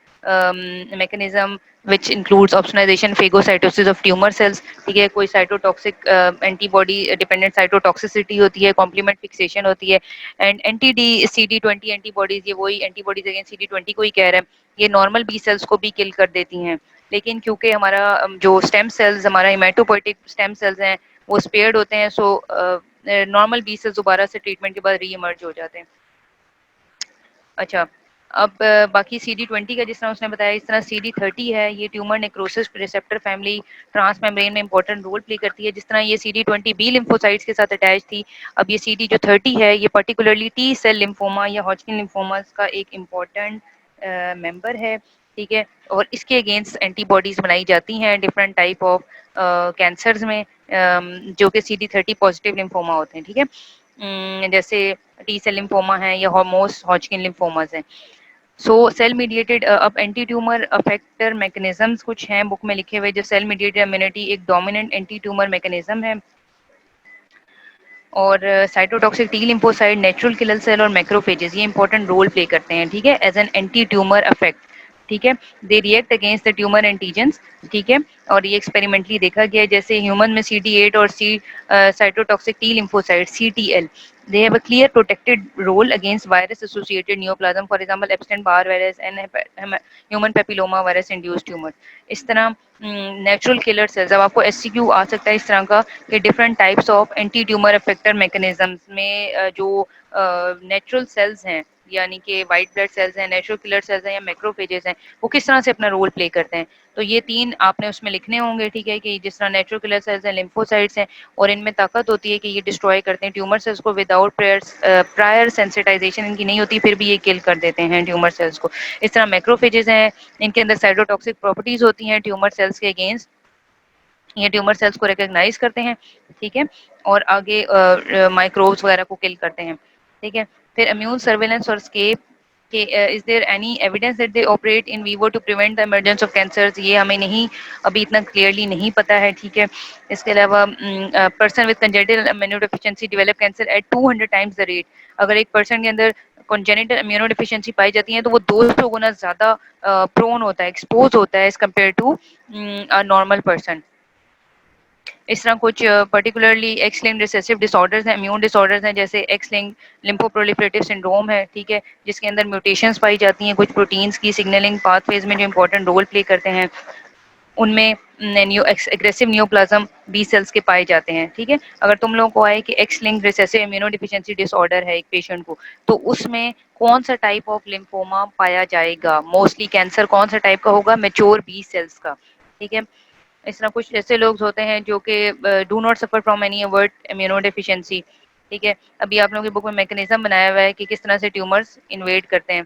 mechanism which includes opsonization phagocytosis of tumor cells, ठीक है। कोई साइटोटॉक्सिक एंटीबॉडी डिपेंडेंट साइटोटॉक्सिसिटी होती है, कॉम्प्लीमेंट फिक्सेशन होती है। एंड CD20 एंटीबॉडीज, ये वही एंटीबॉडीज अगेंस्ट CD20 को ही कह रहे हैं, ये नॉर्मल बी सेल्स को भी किल कर देती हैं। लेकिन क्योंकि हमारा जो स्टेम सेल्स, हमारा हिमेटोपोइटिक स्टेम सेल्स हैं, वो स्पेयर्ड होते हैं, सो नॉर्मल बी सेल्स दोबारा से ट्रीटमेंट के बाद री इमर्ज हो जाते हैं। अच्छा, अब बाकी CD20 का जिस तरह उसने बताया, इस तरह CD30 है, ये tumour necrosis receptor family transmembrane में इंपॉर्टेंट रोल प्ले करती है। जिस तरह ये CD20 बी लिम्फोसाइट्स के साथ अटैच थी, अब ये CD जो 30 है, ये पर्टिकुलरली T सेल लिम्फोमा या हॉजकिन लिम्फोमा का एक इम्पॉर्टेंट मेंबर है। ठीक है, और इसके अगेंस्ट एंटीबॉडीज बनाई जाती हैं डिफरेंट टाइप ऑफ कैंसर्स में, जो कि CD30 पॉजिटिव लिम्फोमा होते हैं, ठीक है। जैसे टी सेल लिम्फोमा है या मोस्ट हॉजकिन लिम्फोमास हैं। सो सेल मीडिएटेड अब एंटी ट्यूमर अफेक्टर मैकेनिज्म्स कुछ हैं बुक में लिखे हुए, जो सेल मीडिएटेड इम्यूनिटी एक डोमिनेंट एंटी ट्यूमर मैकेनिज्म है। और cytotoxic T lymphocyte, natural killer cell और मैक्रोफेजेस ये इंपॉर्टेंट रोल प्ले करते हैं, ठीक है, as an anti tumour effect, ठीक है। They react against the tumour antigens, ठीक है। और ये एक्सपेरिमेंटली देखा गया है, जैसे ह्यूमन में CD8 और cytotoxic T lymphocyte CTL, they have a clear protected role against virus associated neoplasm, for example Epstein Barr virus and human papilloma virus induced tumor। इस तरह नेचुरल किलर सेल्स, अब आपको SCQ आ सकता है इस तरह का कि different types of anti tumour effector mechanisms में जो नेचुरल सेल्स हैं, यानी कि वाइट ब्लड सेल्स हैं, नेचुरल किलर सेल्स हैं या मैक्रोफेजेस हैं, वो किस तरह से अपना रोल प्ले करते हैं। तो ये 3 आपने उसमें लिखने होंगे, ठीक है, कि जिस तरह नेचुरल किलर सेल्स हैं, लिम्फोसाइट्स हैं, और इनमें ताकत होती है कि ये डिस्ट्रॉय करते हैं ट्यूमर सेल्स को विदाउट प्रायर सेंसिटाइजेशन इनकी नहीं होती, फिर भी ये किल कर देते हैं ट्यूमर सेल्स को। इस तरह मैक्रोफेजेस हैं, इनके अंदर साइटोटॉक्सिक प्रॉपर्टीज होती हैं ट्यूमर सेल्स के अगेंस्ट, ये ट्यूमर सेल्स को रिकॉग्नाइज करते हैं, ठीक है, और आगे माइक्रोब्स वगैरह को किल करते हैं, ठीक है। फिर इम्यून सर्वेलेंस और स्केप के is there any evidence that they operate in vivo to prevent the emergence of cancers, ये हमें नहीं अभी इतना क्लियरली नहीं पता है, ठीक है। इसके अलावा person with congenital immunodeficiency develop cancer at 200 times the rate, अगर एक पर्सन के अंदर कंजेनिटल इम्यूनोडेफिशिएंसी पाई जाती है तो वो 200 गुना ज्यादा प्रोन होता है, एक्सपोज होता है as compare to normal person. इस तरह कुछ particularly X linked recessive disorders हैं, इम्यून डिसऑर्डर्स हैं, जैसे एक्स लिंक्ड लिम्फोप्रोलिफरेटिव सिंड्रोम है, ठीक है, जिसके अंदर म्यूटेशंस पाई जाती हैं कुछ प्रोटीन्स की सिग्नलिंग पाथवेज में जो इंपॉर्टेंट रोल प्ले करते हैं, उनमें new aggressive neoplasm B cells के पाए जाते हैं, ठीक है। अगर तुम लोगों को आए कि x linked recessive immunodeficiency disorder है एक पेशेंट को, तो उसमें कौन सा टाइप ऑफ लिम्फोमा पाया जाएगा, मोस्टली कैंसर कौन सा टाइप का होगा, मैच्योर बी सेल्स का, ठीक है। इस तरह कुछ ऐसे लोग होते हैं जो कि do not suffer from any avert immuno deficiency, ठीक है। अभी आप लोगों की बुक में मैकेनिज्म बनाया हुआ है कि किस तरह से ट्यूमर्स इन्वेड करते हैं,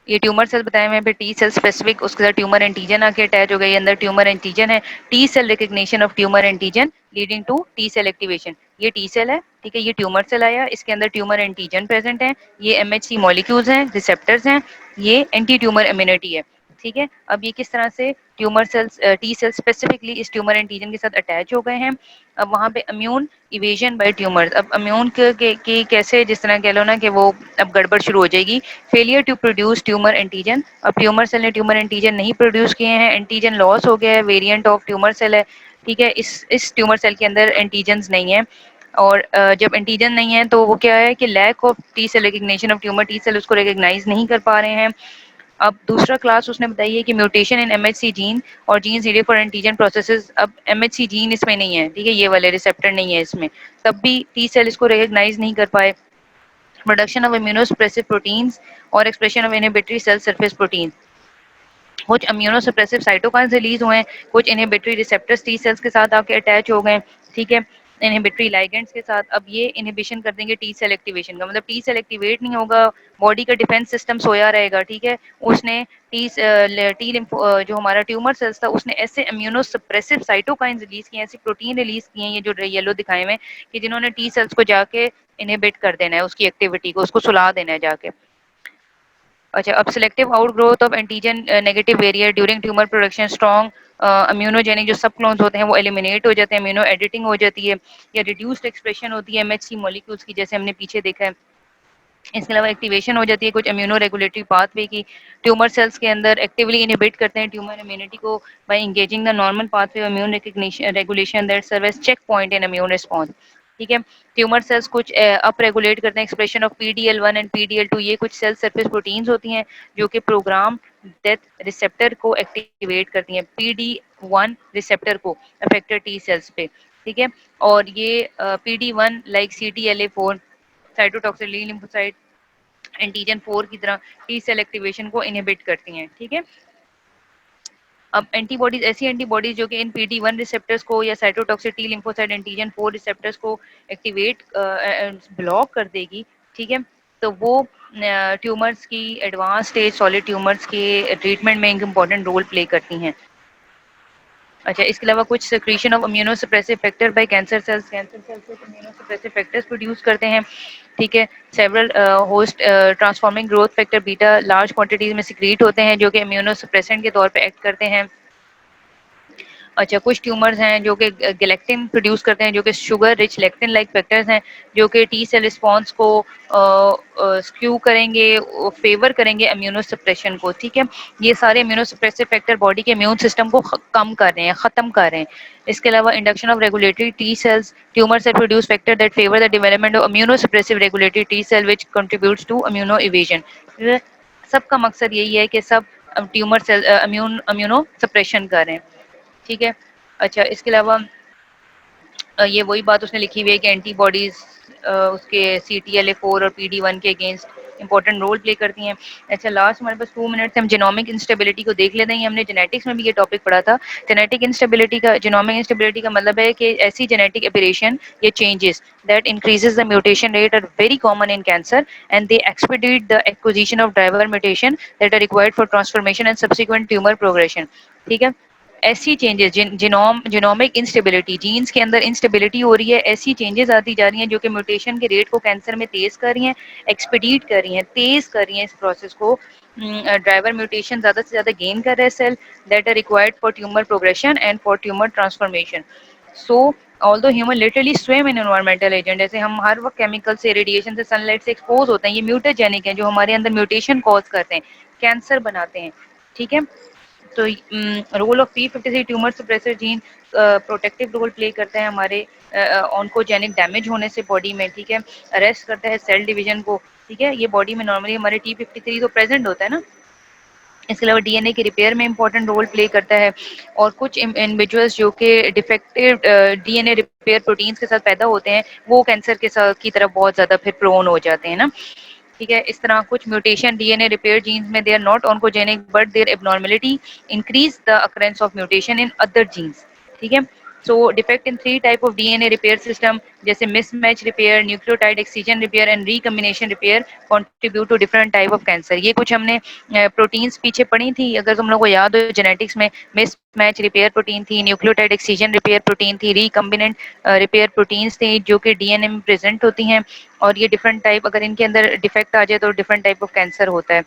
ये ट्यूमर सेल बताए हुए हैं, फिर टी सेल स्पेसिफिक, उसके साथ ट्यूमर एंटीजन आके अटैच हो गई, अंदर ट्यूमर एंटीजन है, T cell recognition of tumour antigen leading to T cell activation, ये टी सेल है, ठीक है, ये ट्यूमर सेल आया, इसके अंदर ट्यूमर एंटीजन प्रेजेंट है, ये MHC मॉलिक्यूल्स हैं, रिसेप्टर्स हैं, ये एंटी ट्यूमर इम्यूनिटी है, ठीक है। अब ये किस तरह से tumour cells T cell specifically इस ट्यूमर एंटीजन के साथ अटैच हो गए हैं, अब वहाँ पे इम्यून इवेजन बाय ट्यूमर्स, अब इम्यून के कैसे, जिस तरह कह लो ना कि वो अब गड़बड़ शुरू हो जाएगी, failure to produce tumour antigen, अब ट्यूमर सेल ने ट्यूमर एंटीजन नहीं प्रोड्यूस किए हैं, एंटीजन लॉस हो गया है, वेरिएंट ऑफ ट्यूमर सेल है, ठीक है, इस ट्यूमर सेल के अंदर एंटीजन्स नहीं है, और जब एंटीजन नहीं है तो वो क्या है कि lack of T cell recognition of tumour, T cell उसको रिकग्नाइज नहीं कर पा रहे हैं। अब दूसरा क्लास उसने बताई है कि म्यूटेशन इन MHC जीन और gene needed for antigen processes, अब MHC जीन इसमें नहीं है, ठीक है, ये वाले रिसेप्टर नहीं है इसमें, तब भी टी सेल इसको रिकग्नाइज नहीं कर पाए। प्रोडक्शन ऑफ इम्यूनोसप्रेसिव प्रोटीन्स और expression of inhibitory cell surface protein, कुछ इम्यूनोसप्रेसिव साइटोकाइंस रिलीज हुए हैं, कुछ इनहिबिटरी रिसेप्टर्स टी सेल्स के साथ आके अटैच हो गए, ठीक है, इनहिबिटरी लाइगेंड्स के साथ, अब ये इनहिबिशन कर देंगे टी सेल एक्टिवेशन का, मतलब टी सेल एक्टिवेट नहीं होगा, बॉडी का डिफेंस सिस्टम सोया रहेगा, ठीक है, उसने टी टी जो हमारा ट्यूमर सेल्स था उसने ऐसे इम्यूनोसप्रेसिव साइटोकाइंस रिलीज किए हैं, ऐसी प्रोटीन रिलीज किए हैं, ये जो येलो दिखाए हुए हैं, कि जिन्होंने टी सेल्स को जाके इनहिबिट कर देना है, उसकी एक्टिविटी को, उसको सुला देना है जाके। अच्छा, अब selective outgrowth of antigen negative variant during tumour production, strong immunogenic जो सब क्लोन्स होते हैं वो एलिमिनेट हो जाते हैं, इम्यूनो एडिटिंग हो जाती है, या रिड्यूस्ड एक्सप्रेशन होती है MHC मॉलिक्यूल्स की, जैसे हमने पीछे देखा है। इसके अलावा एक्टिवेशन हो जाती है कुछ इम्यूनो रेगुलेटरी पाथवे की, ट्यूमर सेल्स के अंदर एक्टिवली इनहिबिट करते हैं ट्यूमर इम्यूनिटी को by engaging the normal pathway of immune recognition regulation that serve as checkpoint in immune response, ठीक है। ट्यूमर सेल्स कुछ अप रेगुलेट करते हैं expression of PDL1 and PDL2, ये कुछ सेल सरफेस प्रोटीन्स होती हैं जो कि प्रोग्राम डेथ रिसेप्टर को एक्टिवेट करती हैं, PD1 रिसेप्टर को अफेक्टेड टी सेल्स पे, ठीक है। और ये PD1 like CTLA4 cytotoxic lymphocyte antigen 4 की तरह टी सेल एक्टिवेशन को इनहिबिट करती हैं, ठीक है। अब एंटीबॉडीज, ऐसी एंटीबॉडीज जो कि इन PD1 रिसेप्टर्स को या cytotoxic T lymphocyte antigen 4 receptors को एक्टिवेट ब्लॉक कर देगी, ठीक है, तो वो ट्यूमर्स की एडवांस स्टेज सॉलिड ट्यूमर्स के ट्रीटमेंट में एक इम्पॉर्टेंट रोल प्ले करती हैं। अच्छा, इसके अलावा कुछ secretion of immunosuppressive factor by cancer cells कुछ इम्यूनोसप्रेसिव फैक्टर्स प्रोड्यूस करते हैं। ठीक है, several host transforming growth factor beta large quantities में सिक्रीट होते हैं जो कि इम्यूनोसप्रेसेंट के तौर पे एक्ट करते हैं। अच्छा, कुछ ट्यूमर्स हैं जो कि गैलेक्टिन प्रोड्यूस करते हैं, जो कि sugar rich lectin like factors हैं, जो कि टी सेल रिस्पॉन्स को स्क्यू करेंगे, फेवर करेंगे इम्यूनो सप्रेशन को। ठीक है, ये सारे इम्यूनो सप्रेसिव फैक्टर बॉडी के इम्यून सिस्टम को कम कर रहे हैं, खत्म कर रहे हैं। इसके अलावा induction of regulatory T cells, tumour cell produce factor that favour the development of immunosuppressive regulatory T cell which contributes to immuno evasion. सबका मकसद यही है कि सब ट्यूमर सेल इम्यूनो सप्रेशन कर रहे हैं। ठीक है, अच्छा, इसके अलावा ये वही बात उसने लिखी हुई है कि एंटीबॉडीज उसके CTLA4 और PD1 के अगेंस्ट इंपॉर्टेंट रोल प्ले करती हैं। अच्छा, लास्ट हमारे पास 2 मिनट से हम जेनोमिक इंस्टेबिलिटी को देख लेते हैं। हमने जेनेटिक्स में भी ये टॉपिक पढ़ा था। जेनोमिक इंस्टेबिलिटी का मतलब है कि ऐसी जेनेटिक एबरेशन या changes that increases the mutation rate are very common in cancer and they expedite the acquisition of driver mutation that are required for transformation and subsequent tumour progression. ठीक है, ऐसी changes genomic instability, jeans के अंदर instability हो रही है, ऐसी changes आती जा रही हैं जो कि म्यूटेशन के रेट को कैंसर में तेज कर रही हैं, एक्सपीडिट कर रही हैं, तेज कर रही हैं इस प्रोसेस को। ड्राइवर म्यूटेशन ज़्यादा से ज़्यादा गेन कर रहे हैं cell that are required for tumour progression and for tumour transformation. So although human literally swim in environmental agent, जैसे हम हर वक्त केमिकल से, रेडिएशन से, सनलाइट से एक्सपोज होते हैं, ये म्यूटेजेनिक है जो हमारे अंदर म्यूटेशन कॉज करते हैं, कैंसर बनाते हैं। ठीक है, तो role of P53 tumour suppressor gene protective role play करता है हमारे ऑन्कोजेनिक डैमेज होने से बॉडी में। ठीक है, अरेस्ट करता है सेल डिवीजन को। ठीक है, ये बॉडी में नॉर्मली हमारे T53 तो प्रेजेंट होता है ना। इसके अलावा डीएनए के रिपेयर में इंपॉर्टेंट रोल प्ले करता है। और कुछ इंडिविजुअल्स जो कि डिफेक्टिव डीएनए रिपेयर प्रोटीन्स के साथ पैदा होते हैं, वो कैंसर के साथ की तरफ बहुत ज़्यादा फिर प्रोन हो जाते हैं ना। ठीक है, इस तरह कुछ म्यूटेशन डीएनए रिपेयर जीन्स में they are not oncogenic but their abnormality increase the occurrence of mutation in other genes. ठीक है, so defect in 3 type of DNA repair system, जैसे mismatch repair, nucleotide excision repair and recombination repair contribute to different type of cancer. ये कुछ हमने proteins पीछे पढ़ी थी, अगर तुम लोग को याद हो जेनेटिक्स में, मिसमैच रिपेयर प्रोटीन थी, न्यूक्लियोटाइड एक्सचिजन रिपेयर प्रोटीन थी, रिकम्बिनेंट रिपेयर प्रोटीन्स थी जो कि डीएनए में प्रेजेंट होती हैं। और ये डिफरेंट टाइप, अगर इनके अंदर डिफेक्ट आ जाए तो डिफरेंट टाइप ऑफ कैंसर होता है।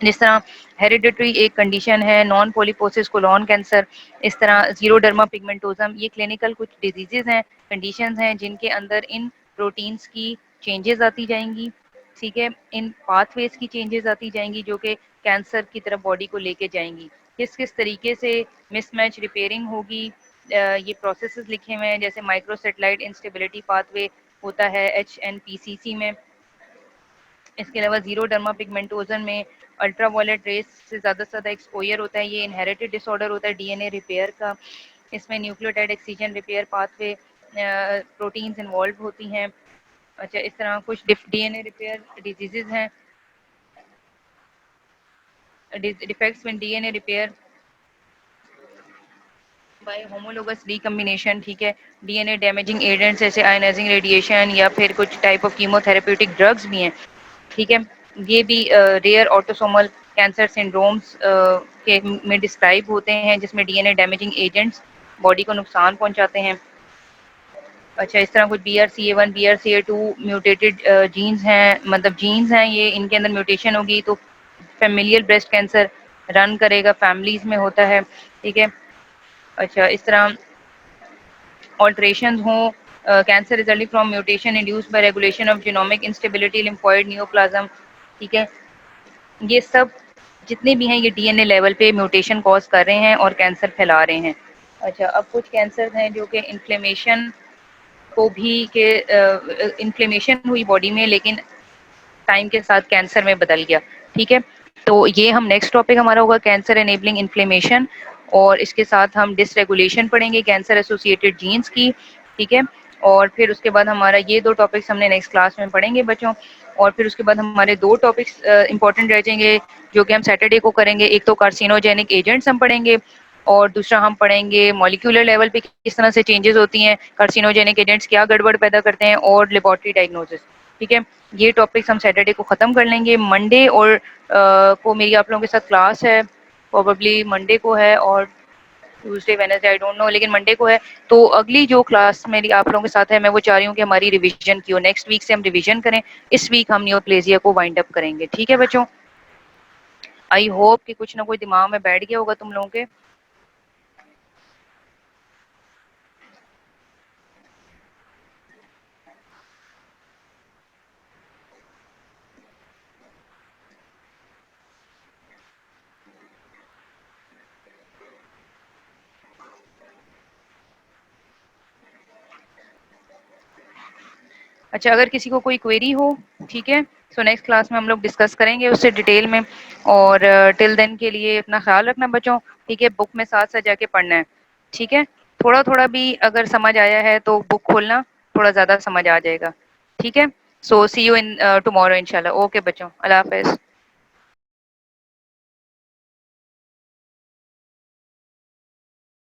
जिस तरह हेरिडिटरी एक कंडीशन है, नॉन पोलिपोसिस कोलोन कैंसर। इस तरह जीरोडर्मा पिगमेंटोजम, ये क्लिनिकल कुछ डिजीजेज हैं, कंडीशंस हैं जिनके अंदर इन प्रोटीन्स की चेंजेस आती जाएंगी। ठीक है, इन पाथवेज की चेंजेस आती जाएंगी जो कि कैंसर की तरफ बॉडी को लेके जाएंगी। किस किस तरीके से मिसमैच रिपेयरिंग होगी, ये प्रोसेसेस लिखे हुए हैं, जैसे माइक्रोसेटेलाइट इंस्टेबिलिटी पाथवे होता है HNPCC में। इसके अलावा जीरोडर्मा पिगमेंटोजन में अल्ट्रावायलेट रेस से ज़्यादा एक्सपोजर होता है, ये इनहेरिटेड डिसऑर्डर होता है डीएनए रिपेयर का। इसमें nucleotide excision repair pathway proteins involve होती हैं। अच्छा, इस तरह कुछ डीएनए रिपेयर डिजीजेज हैं, डिफेक्ट्स में DNA repair by homologous recombination. ठीक है, डीएनए डैमेजिंग एजेंट्स जैसे आयनाइजिंग रेडिएशन या फिर कुछ टाइप ऑफ कीमोथेरेप्यूटिक ड्रग्स भी हैं। ठीक है, ये भी रेयर ऑटोसोमल कैंसर सिंड्रोम्स के में डिस्क्राइब होते हैं जिसमें डीएनए डैमेजिंग एजेंट्स बॉडी को नुकसान पहुंचाते हैं। अच्छा, इस तरह कुछ BRCA1 BRCA2 म्यूटेटेड जीन्स हैं, मतलब जीन्स हैं ये, इनके अंदर म्यूटेशन होगी तो फैमिलियल ब्रेस्ट कैंसर रन करेगा, फैमिलीज में होता है। ठीक है, अच्छा, इस तरह ऑल्ट्रेशन हो cancer resulting from mutation induced by regulation of genomic instability lymphoid neoplasm. ठीक है, ये सब जितने भी हैं ये डीएनए लेवल पे म्यूटेशन कॉज कर रहे हैं और कैंसर फैला रहे हैं। अच्छा, अब कुछ कैंसर हैं जो कि इन्फ्लेमेशन को भी के इन्फ्लेमेशन हुई बॉडी में लेकिन टाइम के साथ कैंसर में बदल गया। ठीक है, तो ये हम नेक्स्ट टॉपिक हमारा होगा कैंसर एनेबलिंग इन्फ्लेमेशन, और इसके साथ हम डिसरेगुलेशन पढ़ेंगे कैंसर एसोसिएटेड जीन्स की। ठीक है, और फिर उसके बाद हमारा ये 2 टॉपिक्स हमने नेक्स्ट क्लास में पढ़ेंगे बच्चों। और फिर उसके बाद हमारे 2 टॉपिक्स इंपॉर्टेंट रह जाएंगे जो कि हम सैटरडे को करेंगे। एक तो कार्सिनोजेनिक एजेंट्स हम पढ़ेंगे, और दूसरा हम पढ़ेंगे मॉलिक्यूलर लेवल पे किस तरह से चेंजेस होती हैं, कार्सिनोजेनिक एजेंट्स क्या गड़बड़ पैदा करते हैं, और लेबोरेटरी डायग्नोसिस। ठीक है। ये टॉपिक्स हम सैटरडे को ख़त्म कर लेंगे। मंडे और को मेरी आप लोगों के साथ क्लास है, प्रोबेबली मंडे को है और Tuesday Wednesday I don't know, लेकिन मंडे को है। तो अगली जो क्लास मेरी आप लोगों के साथ है, मैं वो चाह रही हूँ कि हमारी रिवीजन की हो, नेक्स्ट वीक से हम रिवीजन करें। इस वीक हम नियोप्लेजिया को वाइंड अप करेंगे, ठीक है बच्चों। आई होप कि कुछ ना कुछ दिमाग में बैठ गया होगा तुम लोगों के। अच्छा, अगर किसी को कोई क्वेरी हो, ठीक है, सो नेक्स्ट क्लास में हम लोग डिस्कस करेंगे उससे डिटेल में। और टिल देन के लिए अपना ख्याल रखना बच्चों, ठीक है। बुक में साथ साथ जाके पढ़ना है, ठीक है। थोड़ा थोड़ा भी अगर समझ आया है तो बुक खोलना, थोड़ा ज़्यादा समझ आ जाएगा, ठीक है। सो सी यू इन टुमारो इंशाल्लाह। ओके बच्चों, अल्लाह हाफ़िज़।